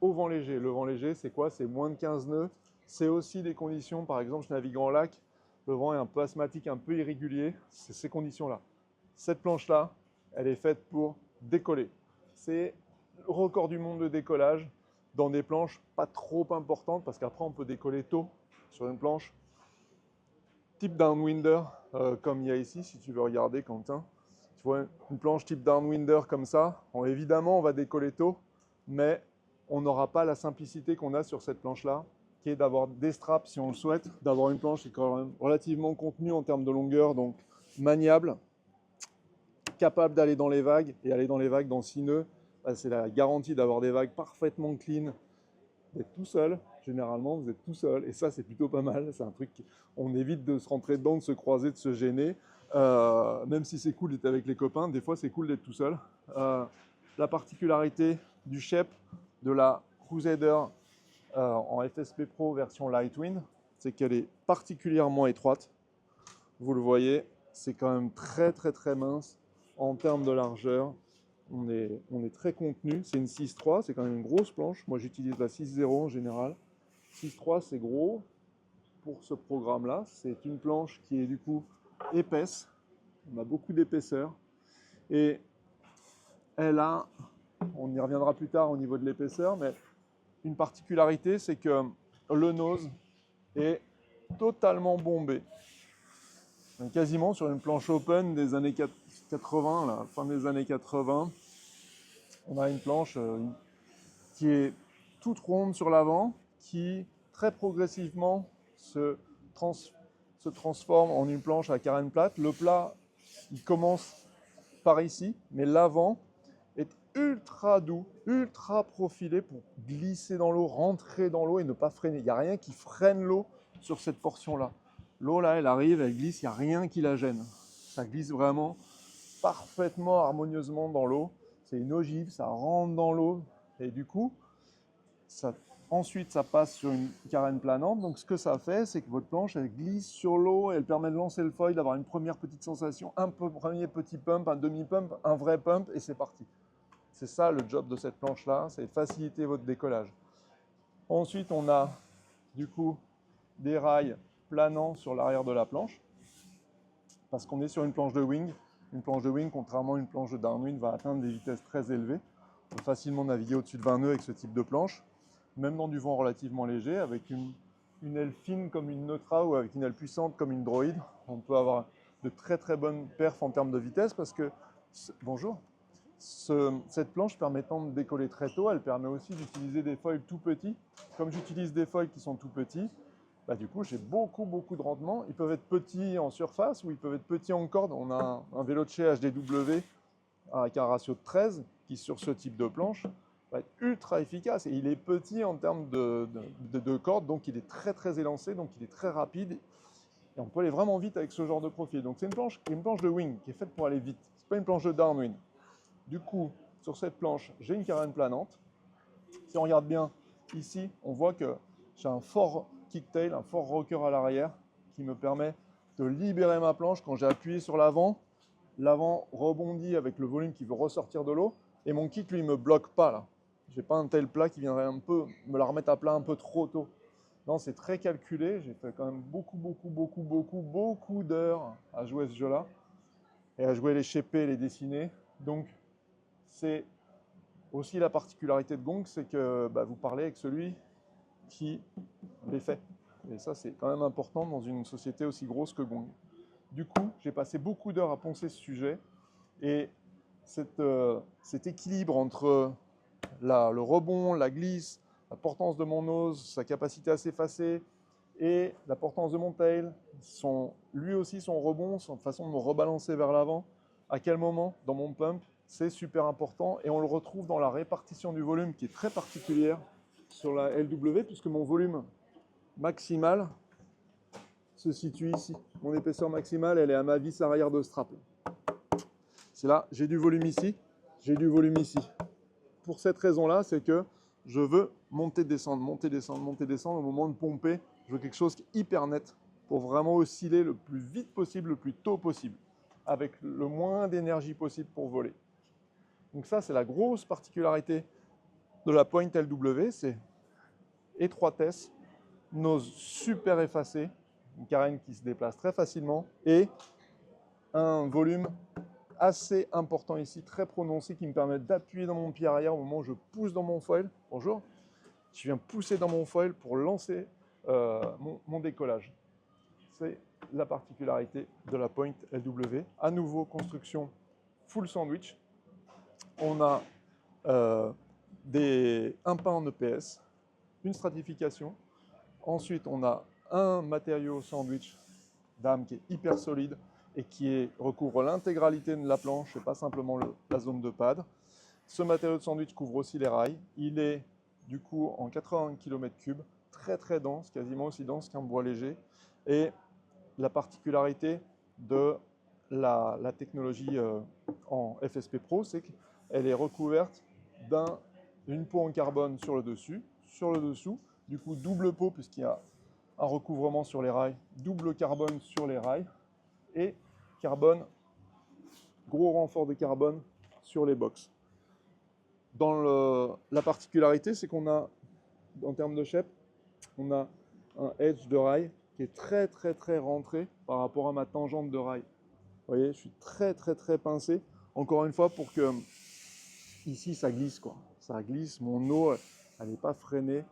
au vent léger. Le vent léger, c'est quoi? C'est moins de 15 nœuds. C'est aussi des conditions, par exemple, je navigue en lac, le vent est un peu asthmatique, un peu irrégulier. C'est ces conditions-là. Cette planche-là, elle est faite pour décoller. C'est le record du monde de décollage dans des planches pas trop importantes, parce qu'après, on peut décoller tôt sur une planche. Type downwinder, comme il y a ici, si tu veux regarder, Quentin. Tu vois, une planche type downwinder comme ça, évidemment, on va décoller tôt, mais on n'aura pas la simplicité qu'on a sur cette planche-là, qui est d'avoir des straps, si on le souhaite, d'avoir une planche qui est quand même relativement contenue en termes de longueur, donc maniable, capable d'aller dans les vagues, et aller dans les vagues dans 6 nœuds, c'est la garantie d'avoir des vagues parfaitement clean, d'être tout seul. Généralement, vous êtes tout seul, et ça, c'est plutôt pas mal. C'est un truc, on évite de se rentrer dedans, de se croiser, de se gêner. Même si c'est cool d'être avec les copains, des fois, c'est cool d'être tout seul. La particularité du Shep, de la Crusader en FSP Pro version Lightwind, c'est qu'elle est particulièrement étroite. Vous le voyez, c'est quand même très très très mince en termes de largeur. On est très contenu. C'est une 6.3, c'est quand même une grosse planche. Moi, j'utilise la 6.0 en général. 6.3, c'est gros pour ce programme-là. C'est une planche qui est du coup épaisse. On a beaucoup d'épaisseur. Et elle a, on y reviendra plus tard au niveau de l'épaisseur, mais une particularité, c'est que le nose est totalement bombé. Donc, quasiment sur une planche open des années 80, la fin des années 80, on a une planche qui est toute ronde sur l'avant, qui très progressivement se transforme en une planche à carène plate. Le plat, il commence par ici, mais l'avant est ultra doux, ultra profilé pour glisser dans l'eau, rentrer dans l'eau et ne pas freiner. Il n'y a rien qui freine l'eau sur cette portion-là. L'eau, là, elle arrive, elle glisse, il n'y a rien qui la gêne. Ça glisse vraiment parfaitement, harmonieusement dans l'eau. C'est une ogive, ça rentre dans l'eau et du coup, ensuite, ça passe sur une carène planante. Donc, ce que ça fait, c'est que votre planche, elle glisse sur l'eau et elle permet de lancer le foil, d'avoir une première petite sensation, premier petit pump, un demi-pump, un vrai pump et c'est parti. C'est ça le job de cette planche-là, c'est faciliter votre décollage. Ensuite, on a du coup des rails planants sur l'arrière de la planche parce qu'on est sur une planche de wing. Une planche de wing, contrairement à une planche de downwind, va atteindre des vitesses très élevées. On peut facilement naviguer au-dessus de 20 nœuds avec ce type de planche, même dans du vent relativement léger, avec une aile fine comme une Neutra ou avec une aile puissante comme une Droid. On peut avoir de très très bonnes perfs en termes de vitesse parce que, bonjour, cette planche permettant de décoller très tôt, elle permet aussi d'utiliser des foils tout petits. Comme j'utilise des foils qui sont tout petits, bah du coup j'ai beaucoup de rendement. Ils peuvent être petits en surface ou ils peuvent être petits en corde. On a un vélo de chez HDW avec un ratio de 13 qui sur ce type de planche va être ultra efficace. Et il est petit en termes de corde, donc il est très très élancé, donc il est très rapide. Et on peut aller vraiment vite avec ce genre de profil. Donc c'est une planche de wing qui est faite pour aller vite. Ce n'est pas une planche de downwind. Du coup, sur cette planche, j'ai une carène planante. Si on regarde bien ici, on voit que j'ai un fort kicktail, un fort rocker à l'arrière qui me permet de libérer ma planche quand j'ai appuyé sur l'avant. L'avant rebondit avec le volume qui veut ressortir de l'eau et mon kick, lui, ne me bloque pas là. Je n'ai pas un tel plat qui viendrait un peu me la remettre à plat un peu trop tôt. Non, c'est très calculé. J'ai fait quand même beaucoup d'heures à jouer ce jeu-là et à jouer les shapés, les dessiner. Donc, c'est aussi la particularité de Gong, c'est que vous parlez avec celui qui les fait. Et ça, c'est quand même important dans une société aussi grosse que Gong. Du coup, j'ai passé beaucoup d'heures à poncer ce sujet et cet équilibre entre le rebond, la glisse, la portance de mon nose, sa capacité à s'effacer et la portance de mon tail, lui aussi son rebond, sa façon de me rebalancer vers l'avant, à quel moment dans mon pump, c'est super important et on le retrouve dans la répartition du volume qui est très particulière sur la LW puisque mon volume maximal se situe ici. Mon épaisseur maximale, elle est à ma vis arrière de strap. C'est là, j'ai du volume ici, j'ai du volume ici. Pour cette raison-là, c'est que je veux monter, descendre au moment de pomper. Je veux quelque chose qui est hyper net pour vraiment osciller le plus vite possible, le plus tôt possible, avec le moins d'énergie possible pour voler. Donc ça, c'est la grosse particularité de la Point LW, c'est étroitesse, nose super effacée, une carène qui se déplace très facilement et un volume assez important ici, très prononcé, qui me permet d'appuyer dans mon pied arrière au moment où je pousse dans mon foil. Bonjour. Je viens pousser dans mon foil pour lancer mon décollage. C'est la particularité de la Point LW. À nouveau, construction full sandwich. On a un pain en EPS, une stratification. Ensuite, on a un matériau sandwich d'âme qui est hyper solide et qui recouvre l'intégralité de la planche et pas simplement la zone de pad. Ce matériau de sandwich couvre aussi les rails. Il est du coup en 80 km3, très très dense, quasiment aussi dense qu'un bois léger. Et la particularité de la technologie en FSP Pro, c'est qu'elle est recouverte d'une peau en carbone sur le dessus, sur le dessous. Du coup, double peau puisqu'il y a un recouvrement sur les rails, double carbone sur les rails et carbone, gros renfort de carbone sur les box. La particularité, c'est qu'on a, en termes de shape, on a un edge de rail qui est très très très rentré par rapport à ma tangente de rail. Vous voyez, je suis très très très pincé. Encore une fois, pour que ici ça glisse quoi. Ça glisse, mon eau, elle n'est pas freinée.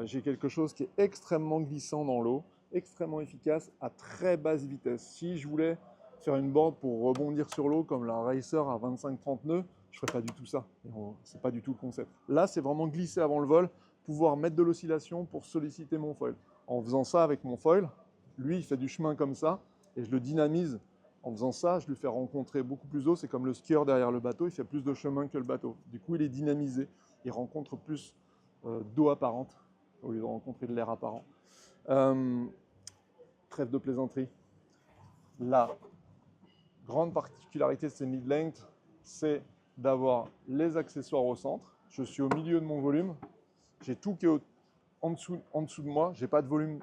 J'ai quelque chose qui est extrêmement glissant dans l'eau, extrêmement efficace à très basse vitesse. Si je voulais faire une board pour rebondir sur l'eau comme la Racer à 25-30 nœuds, je ne ferais pas du tout ça. Ce n'est pas du tout le concept. Là, c'est vraiment glisser avant le vol, pouvoir mettre de l'oscillation pour solliciter mon foil. En faisant ça avec mon foil, lui, il fait du chemin comme ça et je le dynamise En faisant ça, je lui fais rencontrer beaucoup plus d'eau. C'est comme le skieur derrière le bateau, il fait plus de chemin que le bateau. Du coup, il est dynamisé. Il rencontre plus d'eau apparente au lieu de rencontrer de l'air apparent. Trêve de plaisanterie. La grande particularité de ces mid-length, c'est d'avoir les accessoires au centre. Je suis au milieu de mon volume. J'ai tout qui est en dessous de moi. Je n'ai pas de volume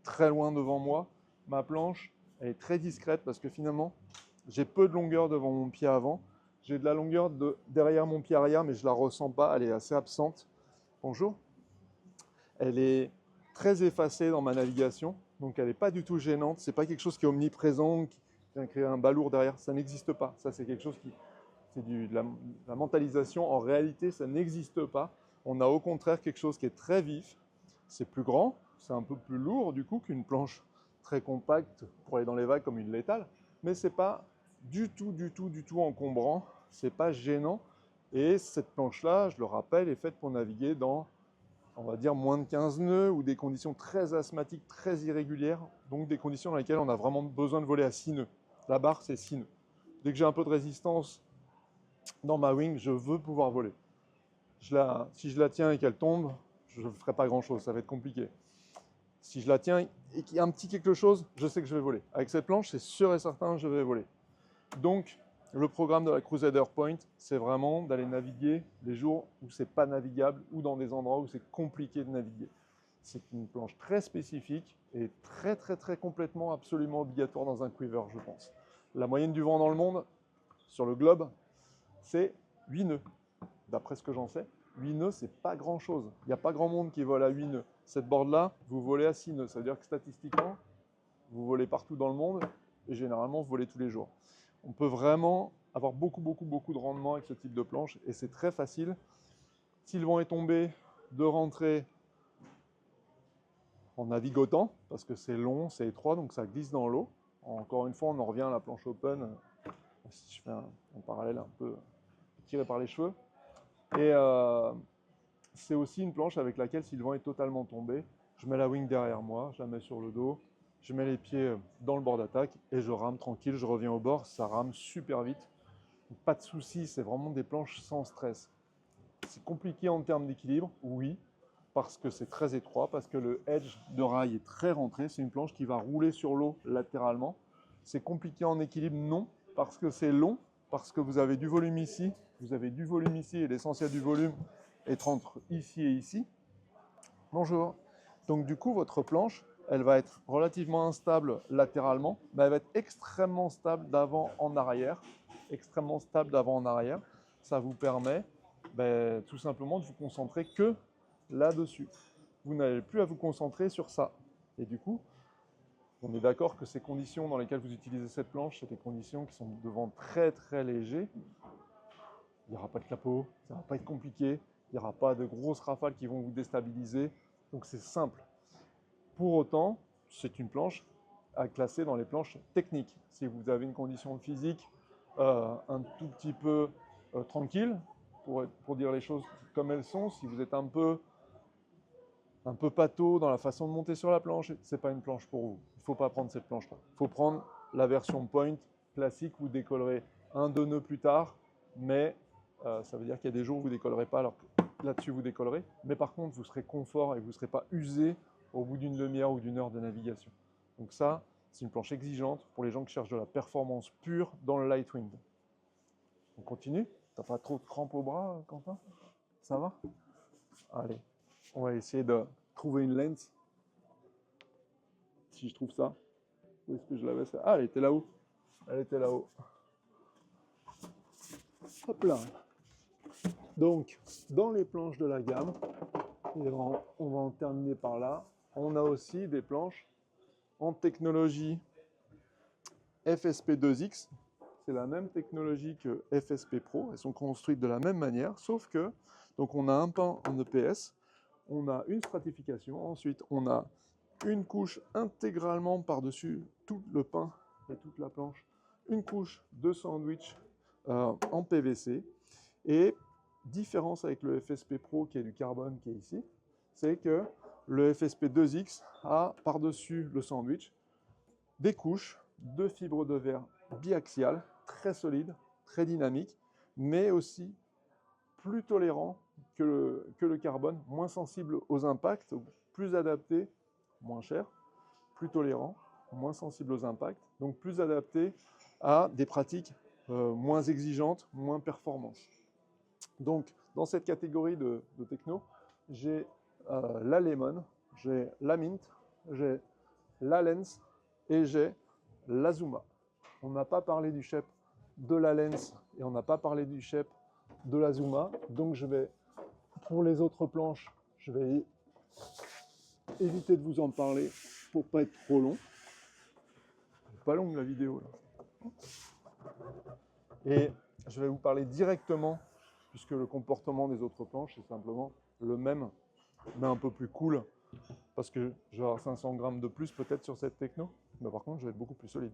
très loin devant moi. Ma planche, elle est très discrète parce que finalement, j'ai peu de longueur devant mon pied avant. J'ai de la longueur derrière mon pied arrière, mais je ne la ressens pas. Elle est assez absente. Bonjour. Elle est très effacée dans ma navigation, donc elle n'est pas du tout gênante. Ce n'est pas quelque chose qui est omniprésent, qui vient créer un balourd derrière. Ça n'existe pas. Ça, c'est quelque chose qui... C'est de la mentalisation. En réalité, ça n'existe pas. On a au contraire quelque chose qui est très vif. C'est plus grand, c'est un peu plus lourd du coup qu'une planche très compacte pour aller dans les vagues comme une létale, mais c'est pas du tout encombrant, c'est pas gênant. Et cette planche-là, je le rappelle, est faite pour naviguer dans, on va dire, moins de 15 nœuds ou des conditions très asthmatiques, très irrégulières, donc des conditions dans lesquelles on a vraiment besoin de voler à 6 nœuds. La barre, c'est 6 nœuds. Dès que j'ai un peu de résistance dans ma wing, je veux pouvoir voler. Si je la tiens et qu'elle tombe, je ne ferai pas grand-chose, ça va être compliqué. Si je la tiens et qu'il y a un petit quelque chose, je sais que je vais voler. Avec cette planche, c'est sûr et certain, je vais voler. Donc, le programme de la Crusader Point, c'est vraiment d'aller naviguer les jours où c'est pas navigable ou dans des endroits où c'est compliqué de naviguer. C'est une planche très spécifique et très complètement, absolument obligatoire dans un quiver, je pense. La moyenne du vent dans le monde, sur le globe, c'est 8 nœuds. D'après ce que j'en sais, 8 nœuds, c'est pas grand-chose. Il n'y a pas grand monde qui vole à 8 nœuds. Cette board-là, vous volez à 6 nœuds. Ça veut dire que statistiquement, vous volez partout dans le monde et généralement, vous volez tous les jours. On peut vraiment avoir beaucoup de rendement avec ce type de planche et c'est très facile. Si le vent est tombé, de rentrer en navigotant parce que c'est long, c'est étroit, donc ça glisse dans l'eau. Encore une fois, on en revient à la planche open. Si je fais un parallèle un peu tiré par les cheveux. Et c'est aussi une planche avec laquelle, si le vent est totalement tombé, je mets la wing derrière moi, je la mets sur le dos, je mets les pieds dans le bord d'attaque et je rame tranquille, je reviens au bord, ça rame super vite. Pas de souci, c'est vraiment des planches sans stress. C'est compliqué en termes d'équilibre, oui, parce que c'est très étroit, parce que le edge de rail est très rentré, c'est une planche qui va rouler sur l'eau latéralement. C'est compliqué en équilibre, non, parce que c'est long, parce que vous avez du volume ici, vous avez du volume ici et l'essentiel du volume est entre ici et ici. Bonjour. Donc du coup, votre planche, elle va être relativement instable latéralement, mais elle va être extrêmement stable d'avant en arrière. Extrêmement stable d'avant en arrière. Ça vous permet tout simplement de vous concentrer que là-dessus. Vous n'avez plus à vous concentrer sur ça. Et du coup, on est d'accord que ces conditions dans lesquelles vous utilisez cette planche, c'est des conditions qui sont de vent très légers. Il n'y aura pas de clapot, ça ne va pas être compliqué, il n'y aura pas de grosses rafales qui vont vous déstabiliser. Donc c'est simple. Pour autant, c'est une planche à classer dans les planches techniques. Si vous avez une condition physique un tout petit peu tranquille, pour dire les choses comme elles sont, si vous êtes un peu pâteau dans la façon de monter sur la planche, ce n'est pas une planche pour vous. Il ne faut pas prendre cette planche-là. Il faut prendre la version point classique, vous décollerez 1-2 nœuds plus tard, mais ça veut dire qu'il y a des jours où vous ne décollerez pas, alors que là-dessus vous décollerez. Mais par contre, vous serez confort et vous ne serez pas usé au bout d'une demi-heure ou d'une heure de navigation. Donc ça, c'est une planche exigeante pour les gens qui cherchent de la performance pure dans le light wind. On continue? T'as pas trop de crampes au bras, Quentin? Ça va? Allez, on va essayer de trouver une lens. Si je trouve ça. Où est-ce que je l'avais? Ah, elle était là-haut. Elle était là-haut. Hop là. Donc, dans les planches de la gamme, et on va en terminer par là, on a aussi des planches en technologie FSP2X. C'est la même technologie que FSP Pro. Elles sont construites de la même manière, sauf que donc on a un pain en EPS, on a une stratification, ensuite on a une couche intégralement par-dessus tout le pain et toute la planche, une couche de sandwich en PVC. Et différence avec le FSP Pro qui est du carbone qui est ici, c'est que le FSP2X a par-dessus le sandwich des couches de fibres de verre biaxial, très solide, très dynamique, mais aussi plus tolérant que le carbone, moins sensible aux impacts, plus adapté, moins cher, plus tolérant, moins sensible aux impacts, donc plus adapté à des pratiques moins exigeantes, moins performantes. Donc, dans cette catégorie de techno, j'ai la Lemon, j'ai la Mint, j'ai la Lens et j'ai la Zuma. On n'a pas parlé du shape de la Lens et on n'a pas parlé du shape de la Zuma. Donc, pour les autres planches, je vais éviter de vous en parler pour pas être trop long. Pas longue la vidéo là. Et je vais vous parler directement, puisque le comportement des autres planches est simplement le même, mais un peu plus cool, parce que je vais avoir 500 grammes de plus peut-être sur cette techno, mais par contre je vais être beaucoup plus solide.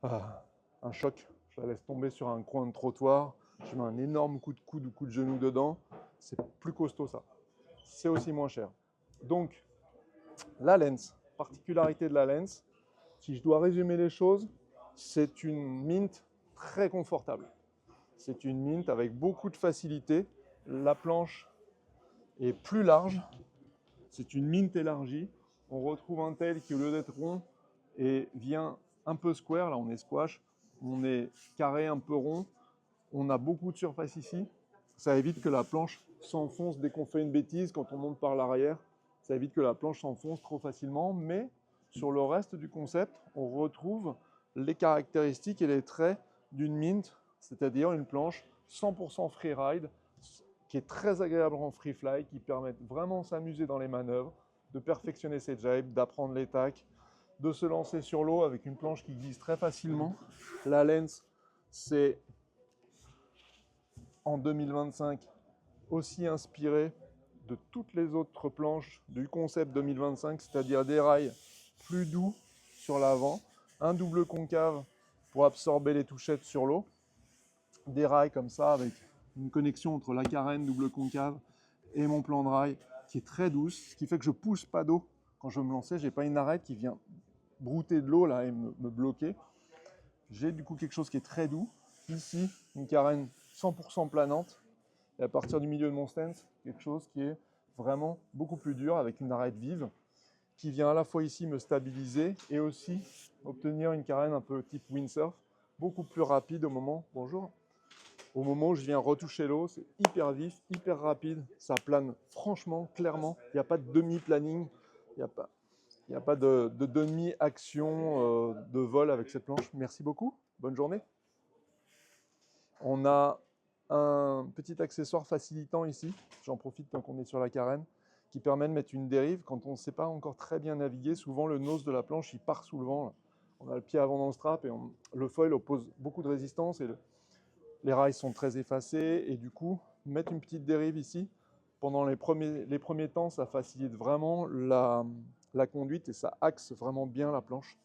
Un choc, je la laisse tomber sur un coin de trottoir, je mets un énorme coup de coude ou coup de genou dedans, c'est plus costaud ça. C'est aussi moins cher. Donc, la Lens, particularité de la Lens, si je dois résumer les choses, c'est une Mint très confortable. C'est une Mint avec beaucoup de facilité. La planche est plus large. C'est une Mint élargie. On retrouve un tel qui, au lieu d'être rond, vient un peu square. Là, on est squash. On est carré, un peu rond. On a beaucoup de surface ici. Ça évite que la planche s'enfonce dès qu'on fait une bêtise, quand on monte par l'arrière. Ça évite que la planche s'enfonce trop facilement. Mais sur le reste du concept, on retrouve les caractéristiques et les traits d'une Mint, c'est-à-dire une planche 100% freeride, qui est très agréable en free fly, qui permet de vraiment s'amuser dans les manœuvres, de perfectionner ses jibes, d'apprendre les tacks, de se lancer sur l'eau avec une planche qui glisse très facilement. La Lens, c'est en 2025 aussi inspiré de toutes les autres planches du concept 2025, c'est-à-dire des rails plus doux sur l'avant, un double concave pour absorber les touchettes sur l'eau, des rails comme ça avec une connexion entre la carène double concave et mon plan de rail qui est très douce, ce qui fait que je pousse pas d'eau quand je veux me lancer, j'ai pas une arête qui vient brouter de l'eau là et me bloquer. J'ai du coup quelque chose qui est très doux. Ici, une carène 100% planante. Et à partir du milieu de mon stance, quelque chose qui est vraiment beaucoup plus dur avec une arête vive qui vient à la fois ici me stabiliser et aussi obtenir une carène un peu type windsurf, beaucoup plus rapide au moment, bonjour, au moment où je viens retoucher l'eau. C'est hyper vif, hyper rapide, ça plane franchement, clairement. Il n'y a pas de demi-planning, il n'y a pas de demi-action de vol avec cette planche. Merci beaucoup, bonne journée. On a un petit accessoire facilitant ici, j'en profite tant qu'on est sur la carène, qui permet de mettre une dérive. Quand on ne sait pas encore très bien naviguer, souvent le nose de la planche il part sous le vent. Là. On a le pied avant dans le strap et le foil oppose beaucoup de résistance et les rails sont très effacés. Et du coup, mettre une petite dérive ici, pendant les premiers temps, ça facilite vraiment la conduite et ça axe vraiment bien la planche.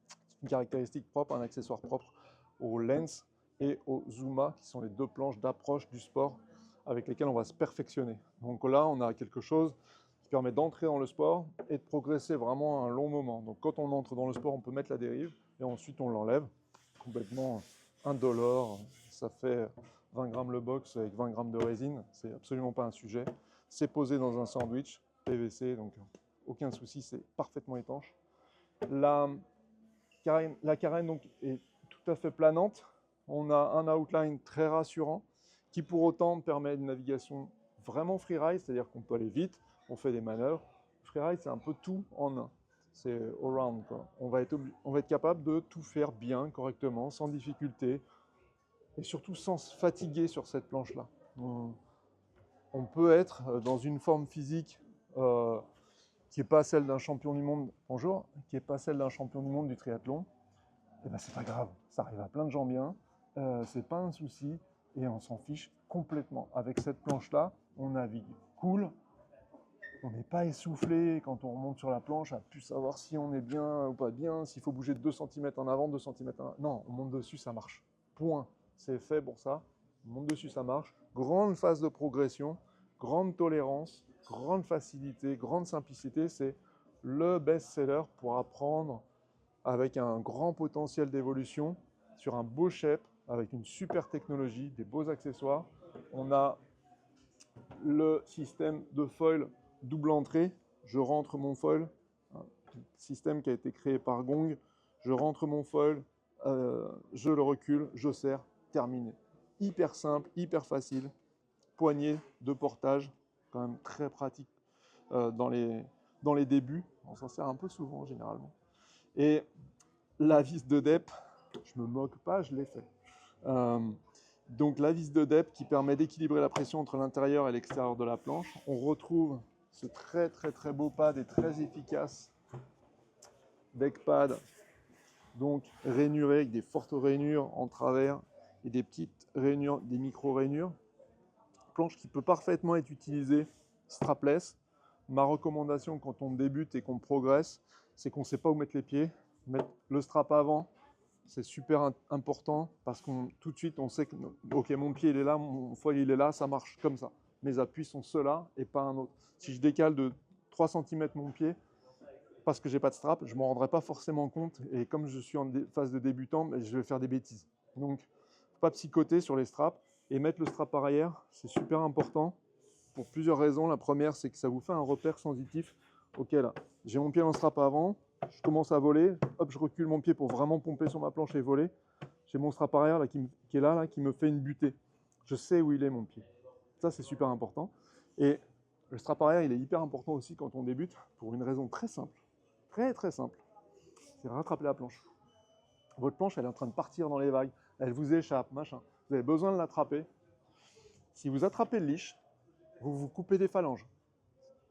C'est une caractéristique propre, un accessoire propre au Lens et au Zuma, qui sont les deux planches d'approche du sport avec lesquelles on va se perfectionner. Donc là, on a quelque chose qui permet d'entrer dans le sport et de progresser vraiment un long moment. Donc quand on entre dans le sport, on peut mettre la dérive et ensuite on l'enlève complètement indolore. Ça fait 20 grammes le box avec 20 grammes de résine, c'est absolument pas un sujet. C'est posé dans un sandwich PVC, donc aucun souci, c'est parfaitement étanche. La carène donc, est tout à fait planante. On a un outline très rassurant qui pour autant permet une navigation vraiment freeride, c'est-à-dire qu'on peut aller vite, on fait des manœuvres. Freeride, c'est un peu tout en un. C'est all-round, quoi. On va être capable de tout faire bien, correctement, sans difficulté, et surtout sans se fatiguer sur cette planche-là. On peut être dans une forme physique qui n'est pas celle d'un champion du monde, bonjour, qui n'est pas celle d'un champion du monde du triathlon. Et ben c'est pas grave, ça arrive à plein de gens bien, c'est pas un souci et on s'en fiche complètement. Avec cette planche-là, on navigue cool, on n'est pas essoufflé quand on remonte sur la planche à plus savoir si on est bien ou pas bien, s'il faut bouger de 2 cm en avant, 2 cm en avant. Non, on monte dessus, ça marche. Point. C'est fait pour ça. On monte dessus, ça marche. Grande phase de progression, grande tolérance, grande facilité, grande simplicité. C'est le best-seller pour apprendre avec un grand potentiel d'évolution, sur un beau shape, avec une super technologie, des beaux accessoires. On a le système de foil double entrée. Je rentre mon foil, un système qui a été créé par Gong. Je rentre mon foil, je le recule, je serre, terminé. Hyper simple, hyper facile. Poignée de portage, quand même très pratique dans les débuts. On s'en sert un peu souvent généralement. Et la vis de dep, je me moque pas, je l'ai fait. Donc la vis de dep qui permet d'équilibrer la pression entre l'intérieur et l'extérieur de la planche. On retrouve ce très très très beau pad et très efficace deck pad, donc rainuré avec des fortes rainures en travers et des petites rainures, des micro-rainures. Planche qui peut parfaitement être utilisée strapless. Ma recommandation quand on débute et qu'on progresse, c'est qu'on ne sait pas où mettre les pieds. Mettre le strap avant, c'est super important parce qu'on tout de suite on sait que ok, mon pied il est là, mon foil il est là, ça marche comme ça. Mes appuis sont ceux-là et pas un autre. Si je décale de 3 cm mon pied parce que j'ai pas de strap, je m'en rendrai pas forcément compte et comme je suis en phase de débutant, je vais faire des bêtises. Donc faut pas psychoter sur les straps et mettre le strap arrière, c'est super important pour plusieurs raisons. La première, c'est que ça vous fait un repère sensitif. Ok, là, j'ai mon pied dans le strap avant, je commence à voler, hop, je recule mon pied pour vraiment pomper sur ma planche et voler. J'ai mon strap arrière là, qui est là, qui me fait une butée. Je sais où il est mon pied. Ça, c'est super important. Et le strap arrière, il est hyper important aussi quand on débute, pour une raison très simple. Très très simple. C'est rattraper la planche. Votre planche, elle est en train de partir dans les vagues. Elle vous échappe, machin. Vous avez besoin de l'attraper. Si vous attrapez le leash, vous vous coupez des phalanges.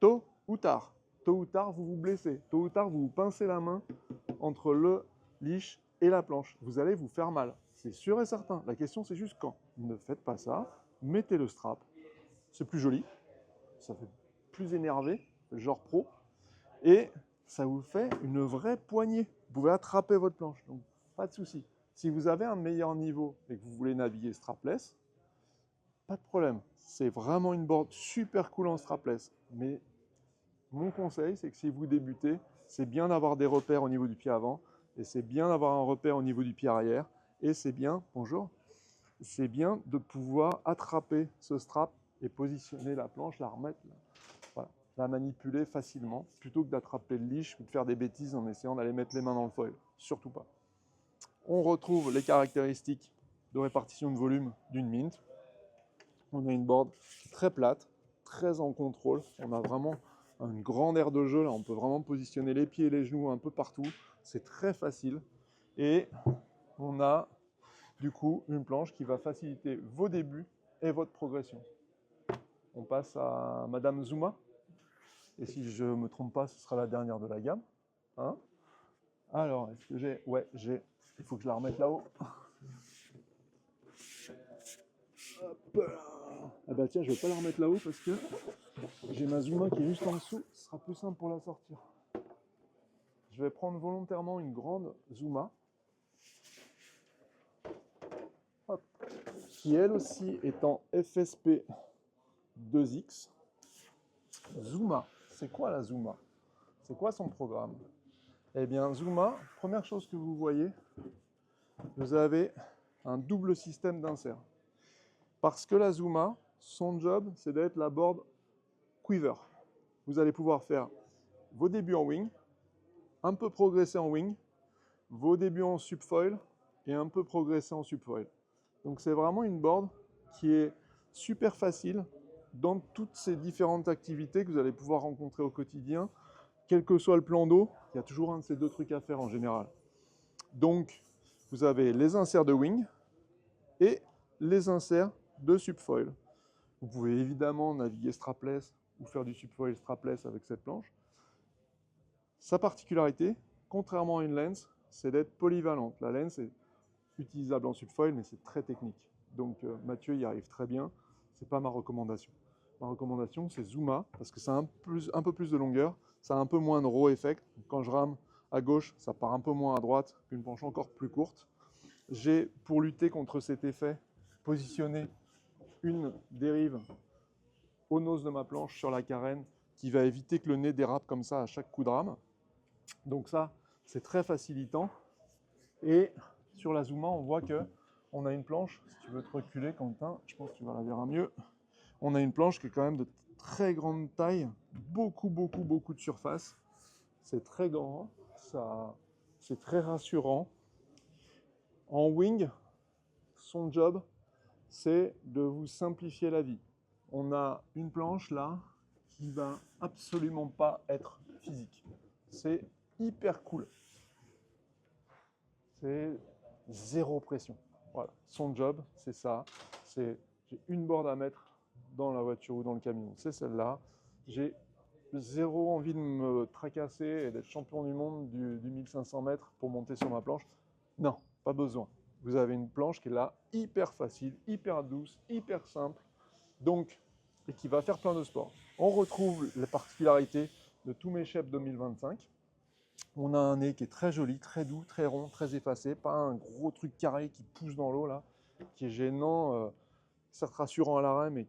Tôt ou tard, vous vous blessez. Tôt ou tard, vous vous pincez la main entre le leash et la planche. Vous allez vous faire mal. C'est sûr et certain. La question, c'est juste quand. Ne faites pas ça. Mettez le strap. C'est plus joli. Ça fait plus énervé, genre pro. Et ça vous fait une vraie poignée. Vous pouvez attraper votre planche. Donc, pas de souci. Si vous avez un meilleur niveau et que vous voulez naviguer strapless, pas de problème. C'est vraiment une board super cool en strapless. Mais mon conseil, c'est que si vous débutez, c'est bien d'avoir des repères au niveau du pied avant, et c'est bien d'avoir un repère au niveau du pied arrière, et c'est bien, bonjour, c'est bien de pouvoir attraper ce strap et positionner la planche, la remettre, voilà, la manipuler facilement, plutôt que d'attraper le leash ou de faire des bêtises en essayant d'aller mettre les mains dans le foil. Surtout pas. On retrouve les caractéristiques de répartition de volume d'une Mint. On a une board très plate, très en contrôle. On a vraiment une grande aire de jeu. Là, on peut vraiment positionner les pieds et les genoux un peu partout. C'est très facile. Et on a du coup une planche qui va faciliter vos débuts et votre progression. On passe à Madame Zuma. Et si je ne me trompe pas, ce sera la dernière de la gamme. Hein? Alors, est-ce que j'ai... Ouais, j'ai. Il faut que je la remette là-haut. Hop là. Ah bah tiens, je vais pas la remettre là-haut parce que j'ai ma Zuma qui est juste en dessous. Ce sera plus simple pour la sortir. Je vais prendre volontairement une grande Zuma. Hop. Qui elle aussi est en FSP 2X. Zuma. C'est quoi la Zuma? C'est quoi son programme? Eh bien, Zuma, première chose que vous voyez, vous avez un double système d'insert. Parce que la Zuma, son job, c'est d'être la board quiver. Vous allez pouvoir faire vos débuts en wing, un peu progresser en wing, vos débuts en subfoil et un peu progresser en subfoil. Donc c'est vraiment une board qui est super facile dans toutes ces différentes activités que vous allez pouvoir rencontrer au quotidien. Quel que soit le plan d'eau, il y a toujours un de ces deux trucs à faire en général. Donc vous avez les inserts de wing et les inserts de subfoil. Vous pouvez évidemment naviguer strapless ou faire du subfoil strapless avec cette planche. Sa particularité, contrairement à une lens, c'est d'être polyvalente. La lens est utilisable en subfoil, mais c'est très technique. Donc Mathieu y arrive très bien. Ce n'est pas ma recommandation. Ma recommandation, c'est Zuma, parce que ça a un peu plus de longueur, ça a un peu moins de raw effect. Quand je rame à gauche, ça part un peu moins à droite qu'une planche encore plus courte. J'ai, pour lutter contre cet effet, positionné une dérive au nose de ma planche sur la carène qui va éviter que le nez dérape comme ça à chaque coup de rame. Donc ça, c'est très facilitant. Et sur la Zuma, on voit que on a une planche, si tu veux te reculer, Quentin, je pense que tu vas la verras mieux. On a une planche qui est quand même de très grande taille, beaucoup de surface. C'est très grand, c'est très rassurant. En wing, son job, c'est de vous simplifier la vie. On a une planche là qui va absolument pas être physique. C'est hyper cool. C'est zéro pression. Voilà. Son job, c'est ça. C'est j'ai une board à mettre dans la voiture ou dans le camion. C'est celle-là. J'ai zéro envie de me tracasser et d'être champion du monde du 1500 mètres pour monter sur ma planche. Non, pas besoin. Vous avez une planche qui est là, hyper facile, hyper douce, hyper simple, donc, et qui va faire plein de sports. On retrouve les particularités de tous mes chefs 2025. On a un nez qui est très joli, très doux, très rond, très effacé, pas un gros truc carré qui pousse dans l'eau là, qui est gênant, certes rassurant à l'arrêt, mais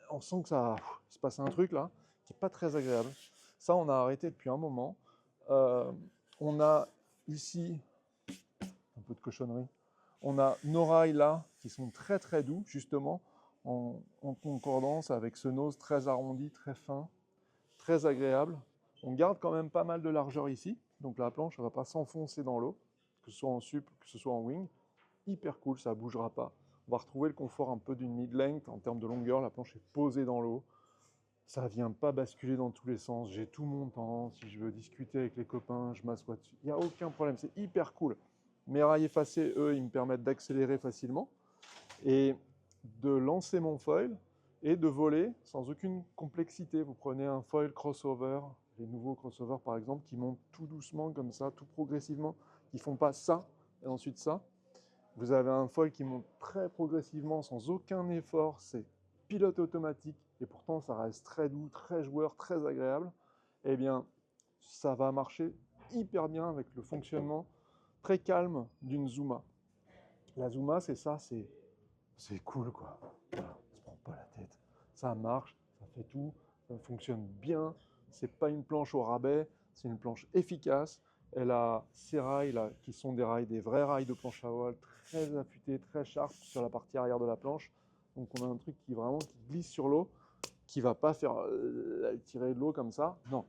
on sent que ça se passe un truc là qui n'est pas très agréable. Ça, on a arrêté depuis un moment. On a ici un peu de cochonnerie. On a nos rails là qui sont très doux, justement, en concordance avec ce nose très arrondi, très fin, très agréable. On garde quand même pas mal de largeur ici, donc la planche ne va pas s'enfoncer dans l'eau, que ce soit en sup, que ce soit en wing. Hyper cool, ça ne bougera pas. On va retrouver le confort un peu d'une mid-length en termes de longueur. La planche est posée dans l'eau. Ça ne vient pas basculer dans tous les sens. J'ai tout mon temps. Si je veux discuter avec les copains, je m'assois dessus. Il n'y a aucun problème. C'est hyper cool. Mes rails effacés, eux, ils me permettent d'accélérer facilement et de lancer mon foil et de voler sans aucune complexité. Vous prenez un foil crossover, les nouveaux crossovers par exemple, qui montent tout doucement comme ça, tout progressivement, qui ne font pas ça et ensuite ça. Vous avez un foil qui monte très progressivement sans aucun effort, c'est pilote automatique et pourtant ça reste très doux, très joueur, très agréable. Eh bien, ça va marcher hyper bien avec le fonctionnement très calme d'une Zuma. La Zuma, c'est ça, c'est cool quoi. Voilà, on se prend pas la tête. Ça marche, ça fait tout, ça fonctionne bien. C'est pas une planche au rabais, c'est une planche efficace. Elle a ces rails là, qui sont des vrais rails de planche à voile, très affûtés, très sharp sur la partie arrière de la planche. Donc on a un truc qui vraiment qui glisse sur l'eau, qui va pas faire tirer de l'eau comme ça. Non,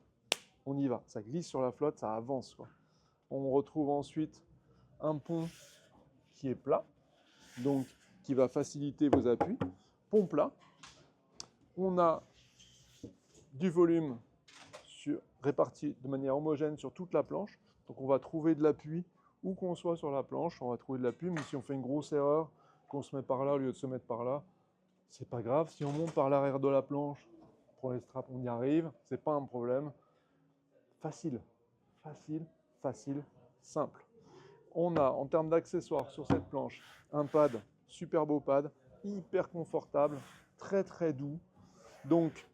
on y va. Ça glisse sur la flotte, ça avance quoi. On retrouve ensuite un pont qui est plat, donc qui va faciliter vos appuis. Pont plat. On a du volume réparti de manière homogène sur toute la planche. Donc on va trouver de l'appui où qu'on soit sur la planche, on va trouver de l'appui, mais si on fait une grosse erreur, qu'on se met par là au lieu de se mettre par là, c'est pas grave. Si on monte par l'arrière de la planche, pour les straps, on y arrive, c'est pas un problème. Facile, simple. On a en termes d'accessoires sur cette planche un pad, super beau pad, hyper confortable, très doux. Donc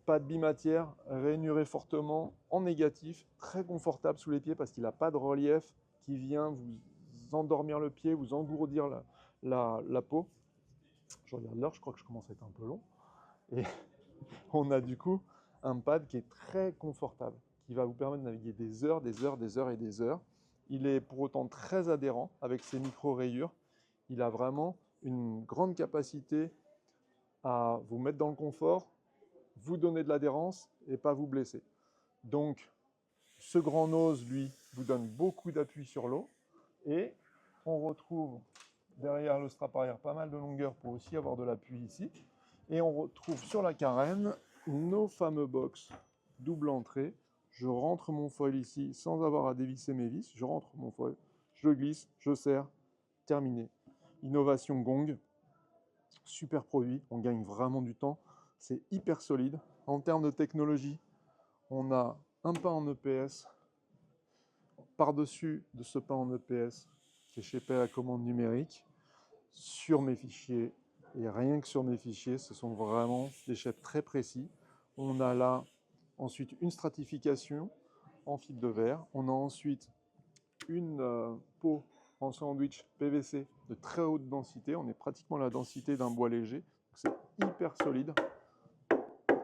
pad bimatière, rainuré fortement, en négatif, très confortable sous les pieds parce qu'il n'a pas de relief qui vient vous endormir le pied, vous engourdir la peau. Je regarde l'heure, je crois que je commence à être un peu long. Et on a du coup un pad qui est très confortable, qui va vous permettre de naviguer des heures. Il est pour autant très adhérent avec ses micro-rayures. Il a vraiment une grande capacité à vous mettre dans le confort, vous donner de l'adhérence et pas vous blesser. Donc, ce grand nose, lui, vous donne beaucoup d'appui sur l'eau. Et on retrouve derrière le strap arrière pas mal de longueur pour aussi avoir de l'appui ici. Et on retrouve sur la carène nos fameux box double entrée. Je rentre mon foil ici sans avoir à dévisser mes vis. Je rentre mon foil, je le glisse, je serre, terminé. Innovation Gong, super produit, on gagne vraiment du temps. C'est hyper solide. En termes de technologie, on a un pain en EPS. Par-dessus de ce pain en EPS, c'est chez Pay à commande numérique. Sur mes fichiers, et rien que sur mes fichiers, ce sont vraiment des chefs très précis. On a là ensuite une stratification en fibre de verre. On a ensuite une peau en sandwich PVC de très haute densité. On est pratiquement à la densité d'un bois léger. C'est hyper solide,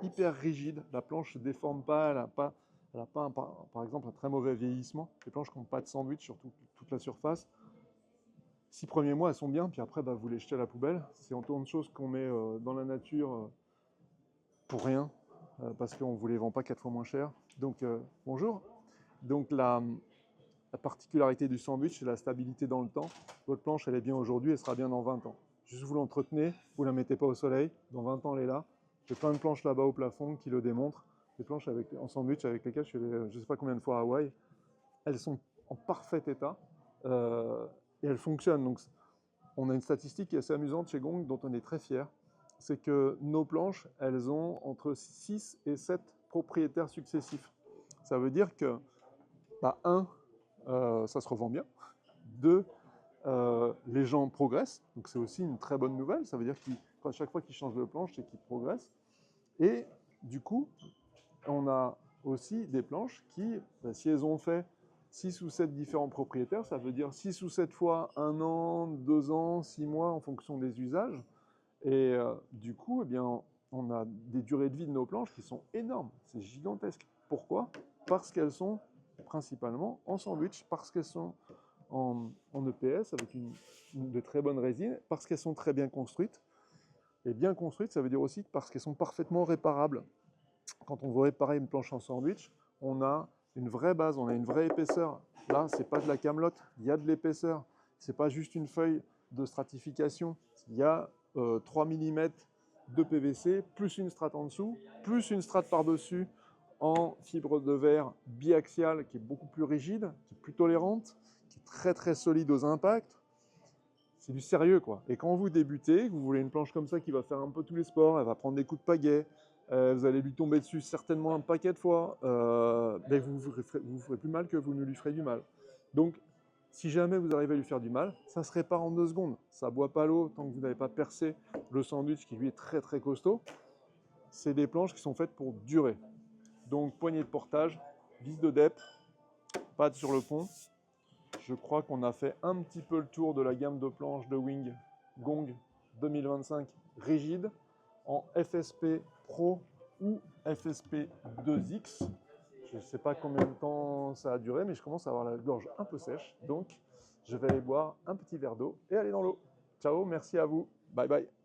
hyper rigide. La planche ne se déforme pas, elle n'a pas Elle n'a pas, par exemple, un très mauvais vieillissement. Les planches qui n'ont pas de sandwich sur toute la surface. 6 premiers mois, elles sont bien, puis après, bah, vous les jetez à la poubelle. C'est autant de choses qu'on met dans la nature pour rien, parce qu'on ne vous les vend pas 4 fois moins cher. Donc, bonjour. Donc, la particularité du sandwich, c'est la stabilité dans le temps. Votre planche, elle est bien aujourd'hui, elle sera bien dans 20 ans. Juste vous l'entretenez, vous ne la mettez pas au soleil, dans 20 ans, elle est là. J'ai plein de planches là-bas au plafond qui le démontrent. Des planches en sandwich avec lesquelles je suis allé, je ne sais pas combien de fois à Hawaï. Elles sont en parfait état et elles fonctionnent. Donc, on a une statistique qui est assez amusante chez Gong, dont on est très fier. C'est que nos planches, elles ont entre 6 et 7 propriétaires successifs. Ça veut dire que, bah, ça se revend bien. 2, les gens progressent, donc c'est aussi une très bonne nouvelle. Ça veut dire qu'à chaque fois qu'ils changent de planche, c'est qu'ils progressent. Et du coup, on a aussi des planches qui, si elles ont fait 6 ou 7 différents propriétaires, ça veut dire 6 ou 7 fois 1 an, 2 ans, 6 mois en fonction des usages. Et du coup, eh bien, on a des durées de vie de nos planches qui sont énormes. C'est gigantesque. Pourquoi? Parce qu'elles sont principalement en sandwich, parce qu'elles sont en EPS avec de très bonnes résines, parce qu'elles sont très bien construites. Et bien construites, ça veut dire aussi parce qu'elles sont parfaitement réparables. Quand on veut réparer une planche en sandwich, on a une vraie base, on a une vraie épaisseur. Là, c'est pas de la camelote, il y a de l'épaisseur. C'est pas juste une feuille de stratification. Il y a 3 mm de PVC, plus une strate en dessous, plus une strate par-dessus en fibre de verre biaxiale qui est beaucoup plus rigide, qui est plus tolérante, qui est très très solide aux impacts. C'est du sérieux, quoi. Et quand vous débutez, vous voulez une planche comme ça qui va faire un peu tous les sports, elle va prendre des coups de pagaie, vous allez lui tomber dessus certainement un paquet de fois, mais vous vous ferez plus mal que vous ne lui ferez du mal. Donc, si jamais vous arrivez à lui faire du mal, ça se répare en 2 secondes. Ça ne boit pas l'eau tant que vous n'avez pas percé le sandwich qui lui est très très costaud. C'est des planches qui sont faites pour durer. Donc, poignée de portage, vis de dep, patte sur le pont. Je crois qu'on a fait un petit peu le tour de la gamme de planches de Wing Gong 2025 rigide en FSP Pro ou FSP 2X. Je ne sais pas combien de temps ça a duré, mais je commence à avoir la gorge un peu sèche. Donc, je vais aller boire un petit verre d'eau et aller dans l'eau. Ciao, merci à vous. Bye bye.